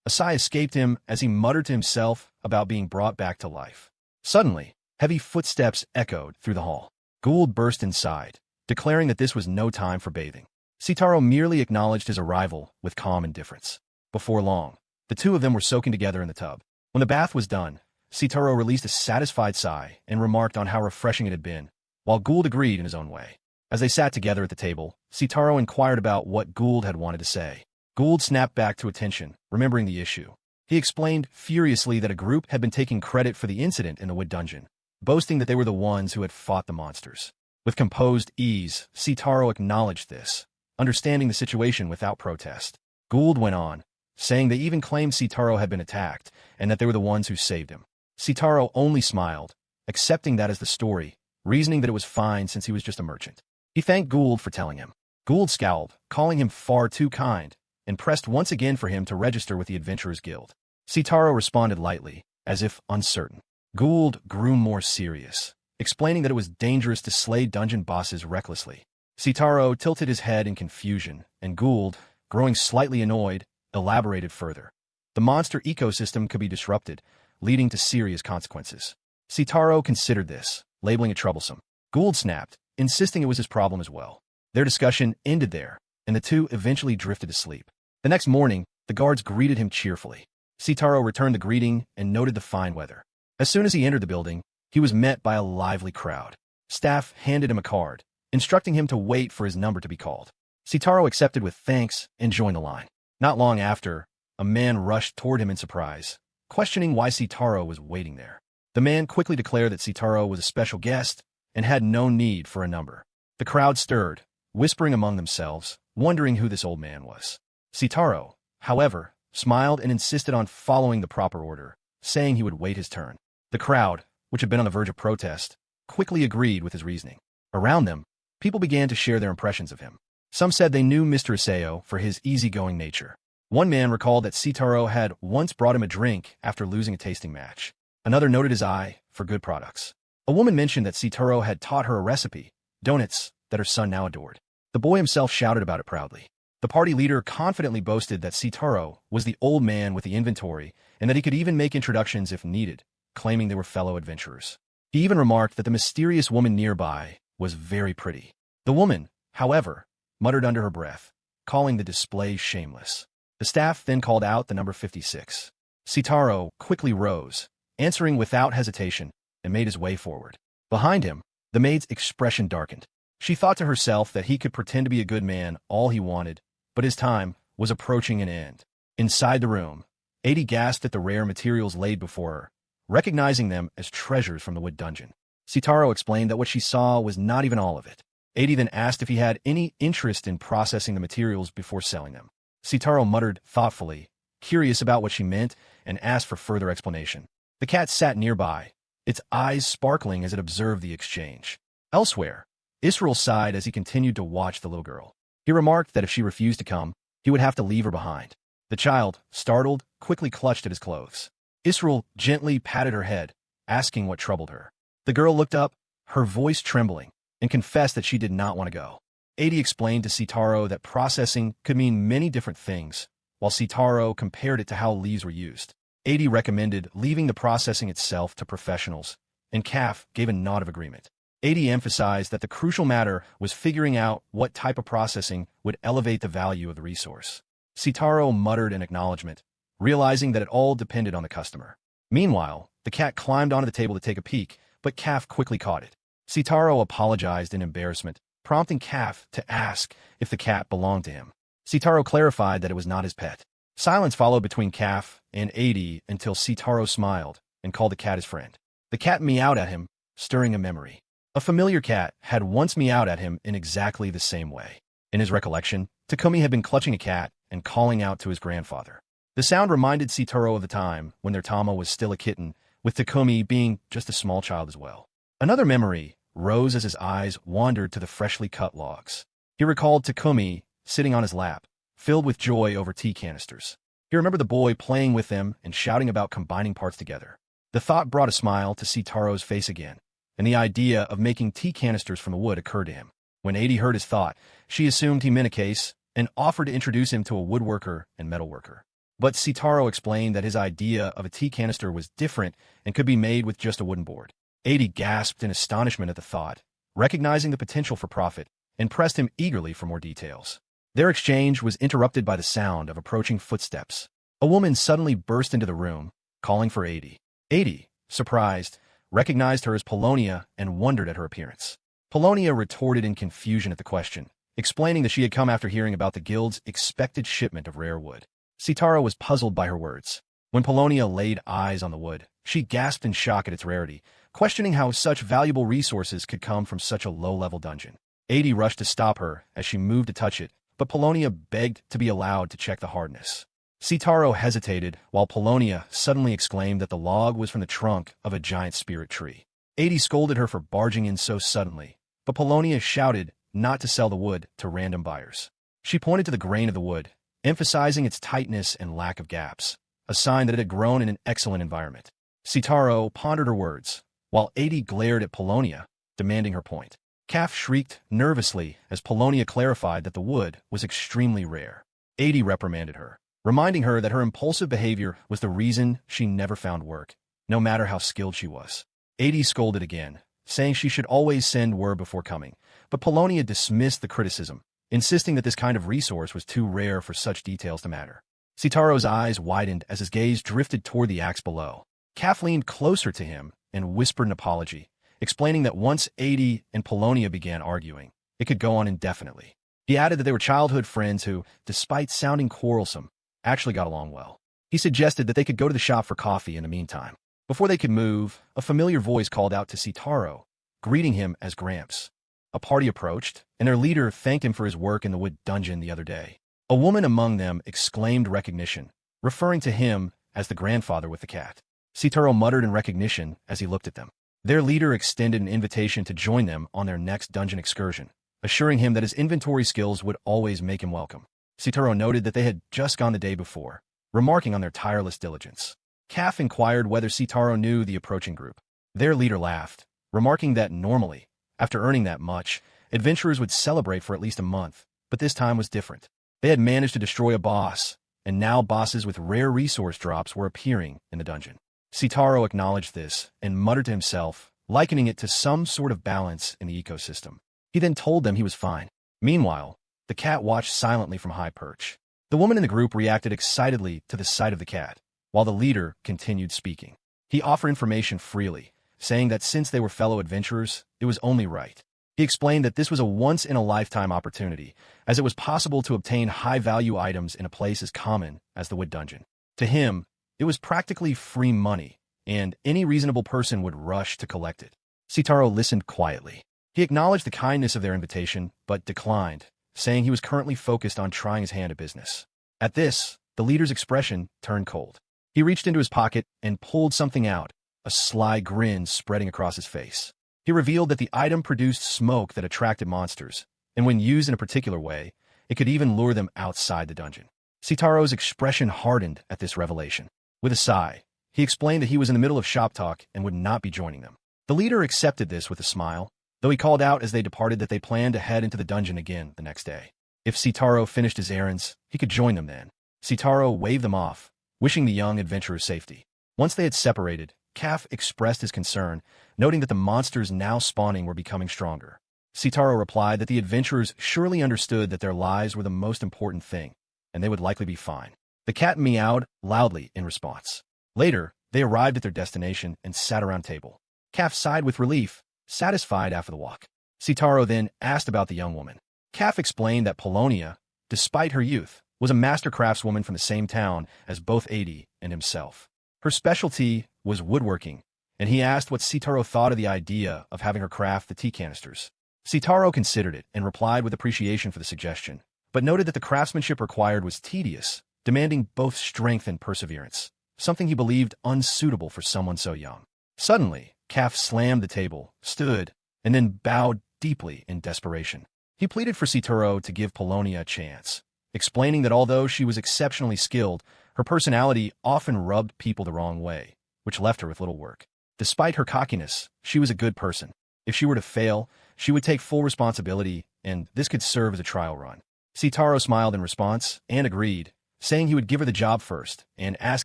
A sigh escaped him as he muttered to himself about being brought back to life. Suddenly, heavy footsteps echoed through the hall. Gould burst inside, declaring that this was no time for bathing. Sitaro merely acknowledged his arrival with calm indifference. Before long, the two of them were soaking together in the tub. When the bath was done, Sitaro released a satisfied sigh and remarked on how refreshing it had been, while Gould agreed in his own way. As they sat together at the table, Sitaro inquired about what Gould had wanted to say. Gould snapped back to attention, remembering the issue. He explained furiously that a group had been taking credit for the incident in the wood dungeon, boasting that they were the ones who had fought the monsters. With composed ease, Sitaro acknowledged this, understanding the situation without protest. Gould went on, saying they even claimed Sitaro had been attacked and that they were the ones who saved him. Sitaro only smiled, accepting that as the story, reasoning that it was fine since he was just a merchant. He thanked Gould for telling him. Gould scowled, calling him far too kind, and pressed once again for him to register with the Adventurers Guild. Sitaro responded lightly, as if uncertain. Gould grew more serious, explaining that it was dangerous to slay dungeon bosses recklessly. Sitaro tilted his head in confusion, and Gould, growing slightly annoyed, elaborated further. The monster ecosystem could be disrupted, leading to serious consequences. Sitaro considered this, labeling it troublesome. Gould snapped, insisting it was his problem as well. Their discussion ended there, and the two eventually drifted to sleep. The next morning, the guards greeted him cheerfully. Sitaro returned the greeting and noted the fine weather. As soon as he entered the building, he was met by a lively crowd. Staff handed him a card, instructing him to wait for his number to be called. Sitaro accepted with thanks and joined the line. Not long after, a man rushed toward him in surprise, questioning why Sitaro was waiting there. The man quickly declared that Sitaro was a special guest and had no need for a number. The crowd stirred, whispering among themselves, wondering who this old man was. Sitaro, however, smiled and insisted on following the proper order, saying he would wait his turn. The crowd, which had been on the verge of protest, quickly agreed with his reasoning. Around them, people began to share their impressions of him. Some said they knew Mr. Iseo for his easygoing nature. One man recalled that Sitaro had once brought him a drink after losing a tasting match. Another noted his eye for good products. A woman mentioned that Sitaro had taught her a recipe, donuts, that her son now adored. The boy himself shouted about it proudly. The party leader confidently boasted that Sitaro was the old man with the inventory and that he could even make introductions if needed, claiming they were fellow adventurers. He even remarked that the mysterious woman nearby was very pretty. The woman, however, muttered under her breath, calling the display shameless. The staff then called out the number 56. Sitaro quickly rose, answering without hesitation, and made his way forward. Behind him, the maid's expression darkened. She thought to herself that he could pretend to be a good man all he wanted, but his time was approaching an end. Inside the room, Adi gasped at the rare materials laid before her, recognizing them as treasures from the wood dungeon. Sitaro explained that what she saw was not even all of it. Adi then asked if he had any interest in processing the materials before selling them. Sitaro muttered thoughtfully, curious about what she meant, and asked for further explanation. The cat sat nearby, its eyes sparkling as it observed the exchange. Elsewhere, Israel sighed as he continued to watch the little girl. He remarked that if she refused to come, he would have to leave her behind. The child, startled, quickly clutched at his clothes. Israel gently patted her head, asking what troubled her. The girl looked up, her voice trembling, and confessed that she did not want to go. Adi explained to Sitaro that processing could mean many different things, while Sitaro compared it to how leaves were used. Adi recommended leaving the processing itself to professionals, and Kaf gave a nod of agreement. Adi emphasized that the crucial matter was figuring out what type of processing would elevate the value of the resource. Sitaro muttered in acknowledgement, realizing that it all depended on the customer. Meanwhile, the cat climbed onto the table to take a peek, but Kaf quickly caught it. Sitaro apologized in embarrassment, prompting Kaf to ask if the cat belonged to him. Sitaro clarified that it was not his pet. Silence followed between Kaf and Adi until Sitaro smiled and called the cat his friend. The cat meowed at him, stirring a memory. A familiar cat had once meowed at him in exactly the same way. In his recollection, Takumi had been clutching a cat and calling out to his grandfather. The sound reminded Sitaro of the time when their Tama was still a kitten, with Takumi being just a small child as well. Another memory rose as his eyes wandered to the freshly cut logs. He recalled Takumi sitting on his lap, filled with joy over tea canisters. He remembered the boy playing with them and shouting about combining parts together. The thought brought a smile to Sitaro's face again, and the idea of making tea canisters from the wood occurred to him. When Adi heard his thought, she assumed he meant a case and offered to introduce him to a woodworker and metalworker. But Sitaro explained that his idea of a tea canister was different and could be made with just a wooden board. Adi gasped in astonishment at the thought, recognizing the potential for profit, and pressed him eagerly for more details. Their exchange was interrupted by the sound of approaching footsteps. A woman suddenly burst into the room, calling for Adi. Adi, surprised, recognized her as Polonia and wondered at her appearance. Polonia retorted in confusion at the question, explaining that she had come after hearing about the guild's expected shipment of rare wood. Sitaro was puzzled by her words. When Polonia laid eyes on the wood, she gasped in shock at its rarity, questioning how such valuable resources could come from such a low-level dungeon. Adi rushed to stop her as she moved to touch it, but Polonia begged to be allowed to check the hardness. Sitaro hesitated, while Polonia suddenly exclaimed that the log was from the trunk of a giant spirit tree. Adi scolded her for barging in so suddenly, but Polonia shouted not to sell the wood to random buyers. She pointed to the grain of the wood, emphasizing its tightness and lack of gaps, a sign that it had grown in an excellent environment. Sitaro pondered her words, while Adi glared at Polonia, demanding her point. Kaf shrieked nervously as Polonia clarified that the wood was extremely rare. Adi reprimanded her, reminding her that her impulsive behavior was the reason she never found work, no matter how skilled she was. Adi scolded again, saying she should always send word before coming, but Polonia dismissed the criticism, insisting that this kind of resource was too rare for such details to matter. Sitaro's eyes widened as his gaze drifted toward the axe below. Kaf leaned closer to him and whispered an apology, explaining that once Adi and Polonia began arguing, it could go on indefinitely. He added that they were childhood friends who, despite sounding quarrelsome, actually got along well. He suggested that they could go to the shop for coffee in the meantime. Before they could move, a familiar voice called out to Sitaro, greeting him as Gramps. A party approached, and their leader thanked him for his work in the wood dungeon the other day. A woman among them exclaimed recognition, referring to him as the grandfather with the cat. Sitaro muttered in recognition as he looked at them. Their leader extended an invitation to join them on their next dungeon excursion, assuring him that his inventory skills would always make him welcome. Sitaro noted that they had just gone the day before, remarking on their tireless diligence. Kaf inquired whether Sitaro knew the approaching group. Their leader laughed, remarking that normally, after earning that much, adventurers would celebrate for at least a month, but this time was different. They had managed to destroy a boss, and now bosses with rare resource drops were appearing in the dungeon. Sitaro acknowledged this and muttered to himself, likening it to some sort of balance in the ecosystem. He then told them he was fine. Meanwhile, the cat watched silently from a high perch. The woman in the group reacted excitedly to the sight of the cat, while the leader continued speaking. He offered information freely, saying that since they were fellow adventurers, it was only right. He explained that this was a once-in-a-lifetime opportunity, as it was possible to obtain high-value items in a place as common as the wood dungeon. To him, it was practically free money, and any reasonable person would rush to collect it. Sitaro listened quietly. He acknowledged the kindness of their invitation, but declined, saying he was currently focused on trying his hand at business. At this, the leader's expression turned cold. He reached into his pocket and pulled something out, a sly grin spreading across his face. He revealed that the item produced smoke that attracted monsters, and when used in a particular way, it could even lure them outside the dungeon. Sitaro's expression hardened at this revelation. With a sigh, he explained that he was in the middle of shop talk and would not be joining them. The leader accepted this with a smile, though he called out as they departed that they planned to head into the dungeon again the next day. If Sitaro finished his errands, he could join them then. Sitaro waved them off, wishing the young adventurers safety. Once they had separated, Kaf expressed his concern, noting that the monsters now spawning were becoming stronger. Sitaro replied that the adventurers surely understood that their lives were the most important thing, and they would likely be fine. The cat meowed loudly in response. Later, they arrived at their destination and sat around a table. Kaf sighed with relief, satisfied after the walk. Sitaro then asked about the young woman. Kaf explained that Polonia, despite her youth, was a master craftswoman from the same town as both Adi and himself. Her specialty was woodworking, and he asked what Sitaro thought of the idea of having her craft the tea canisters. Sitaro considered it and replied with appreciation for the suggestion, but noted that the craftsmanship required was tedious, demanding both strength and perseverance, something he believed unsuitable for someone so young. Suddenly, Kaf slammed the table, stood, and then bowed deeply in desperation. He pleaded for Sitaro to give Polonia a chance, explaining that although she was exceptionally skilled, her personality often rubbed people the wrong way, which left her with little work. Despite her cockiness, she was a good person. If she were to fail, she would take full responsibility, and this could serve as a trial run. Sitaro smiled in response and agreed, saying he would give her the job first and ask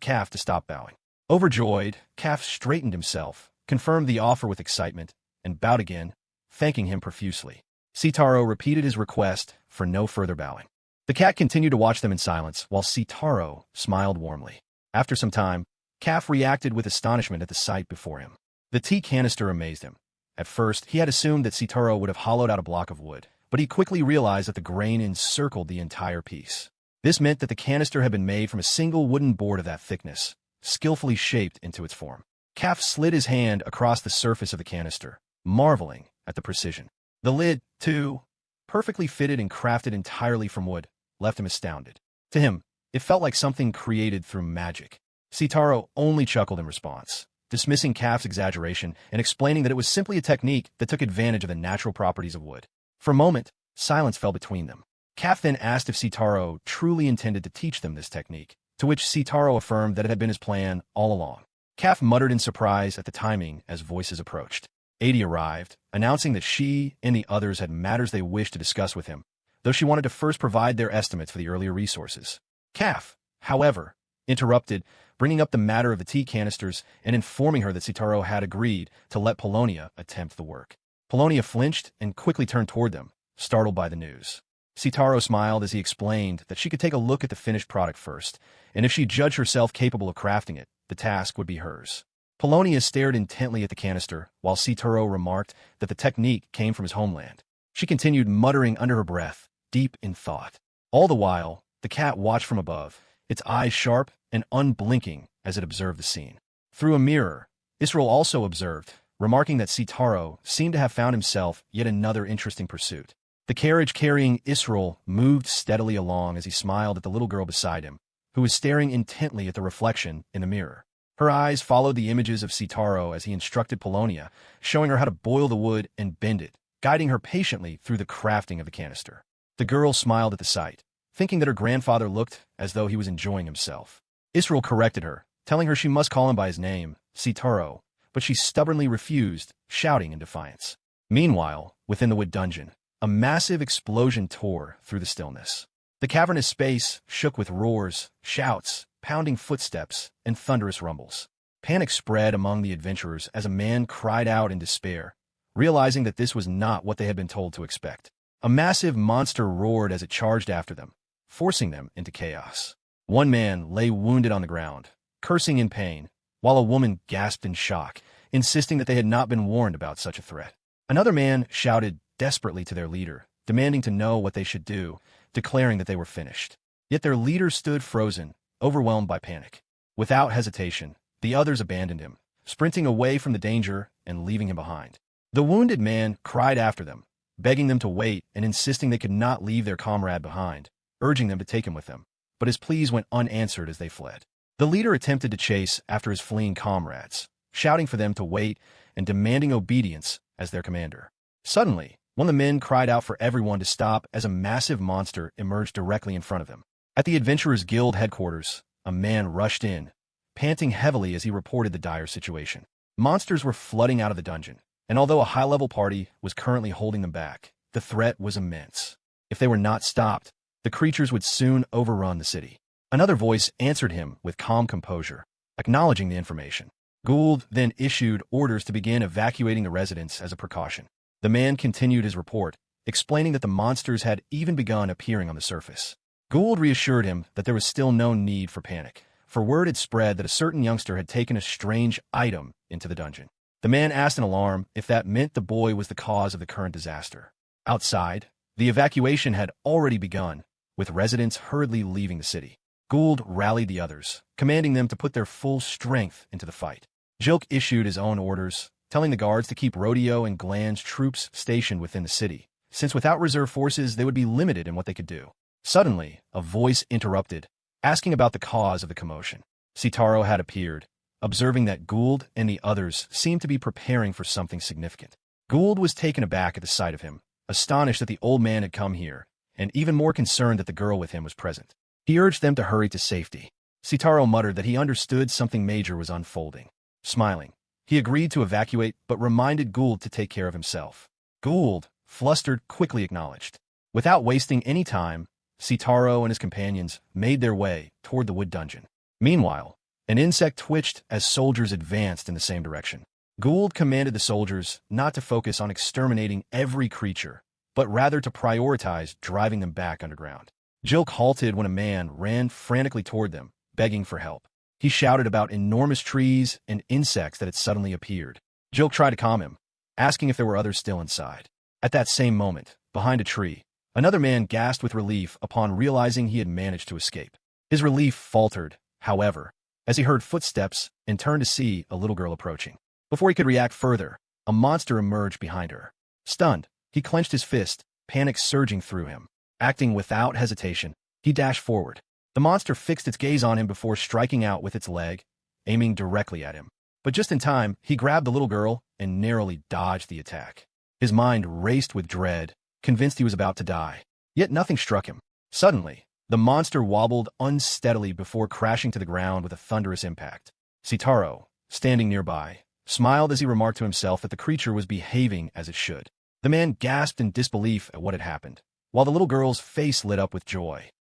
Calf to stop bowing. Overjoyed, Calf straightened himself, confirmed the offer with excitement, and bowed again, thanking him profusely. Sitaro repeated his request for no further bowing. The cat continued to watch them in silence while Sitaro smiled warmly. After some time, Calf reacted with astonishment at the sight before him. The tea canister amazed him. At first, he had assumed that Sitaro would have hollowed out a block of wood, but he quickly realized that the grain encircled the entire piece. This meant that the canister had been made from a single wooden board of that thickness, skillfully shaped into its form. Calf slid his hand across the surface of the canister, marveling at the precision. The lid, too, perfectly fitted and crafted entirely from wood, left him astounded. To him, it felt like something created through magic. Sitaro only chuckled in response, dismissing Calf's exaggeration and explaining that it was simply a technique that took advantage of the natural properties of wood. For a moment, silence fell between them. Calf then asked if Sitaro truly intended to teach them this technique, to which Sitaro affirmed that it had been his plan all along. Calf muttered in surprise at the timing as voices approached. Adi arrived, announcing that she and the others had matters they wished to discuss with him, though she wanted to first provide their estimates for the earlier resources. Calf, however, interrupted, bringing up the matter of the tea canisters and informing her that Sitaro had agreed to let Polonia attempt the work. Polonia flinched and quickly turned toward them, startled by the news. Sitaro smiled as he explained that she could take a look at the finished product first, and if she judged herself capable of crafting it, the task would be hers. Polonia stared intently at the canister, while Sitaro remarked that the technique came from his homeland. She continued muttering under her breath, deep in thought. All the while, the cat watched from above, its eyes sharp and unblinking as it observed the scene. Through a mirror, Israel also observed, remarking that Sitaro seemed to have found himself yet another interesting pursuit. The carriage carrying Israel moved steadily along as he smiled at the little girl beside him, who was staring intently at the reflection in the mirror. Her eyes followed the images of Sitaro as he instructed Polonia, showing her how to boil the wood and bend it, guiding her patiently through the crafting of the canister. The girl smiled at the sight, thinking that her grandfather looked as though he was enjoying himself. Israel corrected her, telling her she must call him by his name, Sitaro, but she stubbornly refused, shouting in defiance. Meanwhile, within the wood dungeon, a massive explosion tore through the stillness. The cavernous space shook with roars, shouts, pounding footsteps, and thunderous rumbles. Panic spread among the adventurers as a man cried out in despair, realizing that this was not what they had been told to expect. A massive monster roared as it charged after them, forcing them into chaos. One man lay wounded on the ground, cursing in pain, while a woman gasped in shock, insisting that they had not been warned about such a threat. Another man shouted desperately to their leader, demanding to know what they should do, declaring that they were finished. Yet their leader stood frozen, overwhelmed by panic. Without hesitation, the others abandoned him, sprinting away from the danger and leaving him behind. The wounded man cried after them, begging them to wait and insisting they could not leave their comrade behind, urging them to take him with them. But his pleas went unanswered as they fled. The leader attempted to chase after his fleeing comrades, shouting for them to wait and demanding obedience as their commander. Suddenly, one of the men cried out for everyone to stop as a massive monster emerged directly in front of him. At the Adventurers Guild headquarters, a man rushed in, panting heavily as he reported the dire situation. Monsters were flooding out of the dungeon, and although a high-level party was currently holding them back, the threat was immense. If they were not stopped, the creatures would soon overrun the city. Another voice answered him with calm composure, acknowledging the information. Gould then issued orders to begin evacuating the residents as a precaution. The man continued his report, explaining that the monsters had even begun appearing on the surface. Gould reassured him that there was still no need for panic, for word had spread that a certain youngster had taken a strange item into the dungeon. The man asked in alarm if that meant the boy was the cause of the current disaster. Outside, the evacuation had already begun, with residents hurriedly leaving the city. Gould rallied the others, commanding them to put their full strength into the fight. Jilk issued his own orders, telling the guards to keep Rodeo and Gland's troops stationed within the city, since without reserve forces they would be limited in what they could do. Suddenly, a voice interrupted, asking about the cause of the commotion. Sitaro had appeared, observing that Gould and the others seemed to be preparing for something significant. Gould was taken aback at the sight of him, astonished that the old man had come here, and even more concerned that the girl with him was present. He urged them to hurry to safety. Sitaro muttered that he understood something major was unfolding. Smiling, he agreed to evacuate but reminded Gould to take care of himself. Gould, flustered, quickly acknowledged. Without wasting any time, Sitaro and his companions made their way toward the wood dungeon. Meanwhile, an insect twitched as soldiers advanced in the same direction. Gould commanded the soldiers not to focus on exterminating every creature, but rather to prioritize driving them back underground. Jilk halted when a man ran frantically toward them, begging for help. He shouted about enormous trees and insects that had suddenly appeared. Jilk tried to calm him, asking if there were others still inside. At that same moment, behind a tree, another man gasped with relief upon realizing he had managed to escape. His relief faltered, however, as he heard footsteps and turned to see a little girl approaching. Before he could react further, a monster emerged behind her. Stunned, he clenched his fist, panic surging through him. Acting without hesitation, he dashed forward. The monster fixed its gaze on him before striking out with its leg, aiming directly at him. But just in time, he grabbed the little girl and narrowly dodged the attack. His mind raced with dread, convinced he was about to die. Yet nothing struck him. Suddenly, the monster wobbled unsteadily before crashing to the ground with a thunderous impact. Sitaro, standing nearby, smiled as he remarked to himself that the creature was behaving as it should. The man gasped in disbelief at what had happened, while the little girl's face lit up with joy.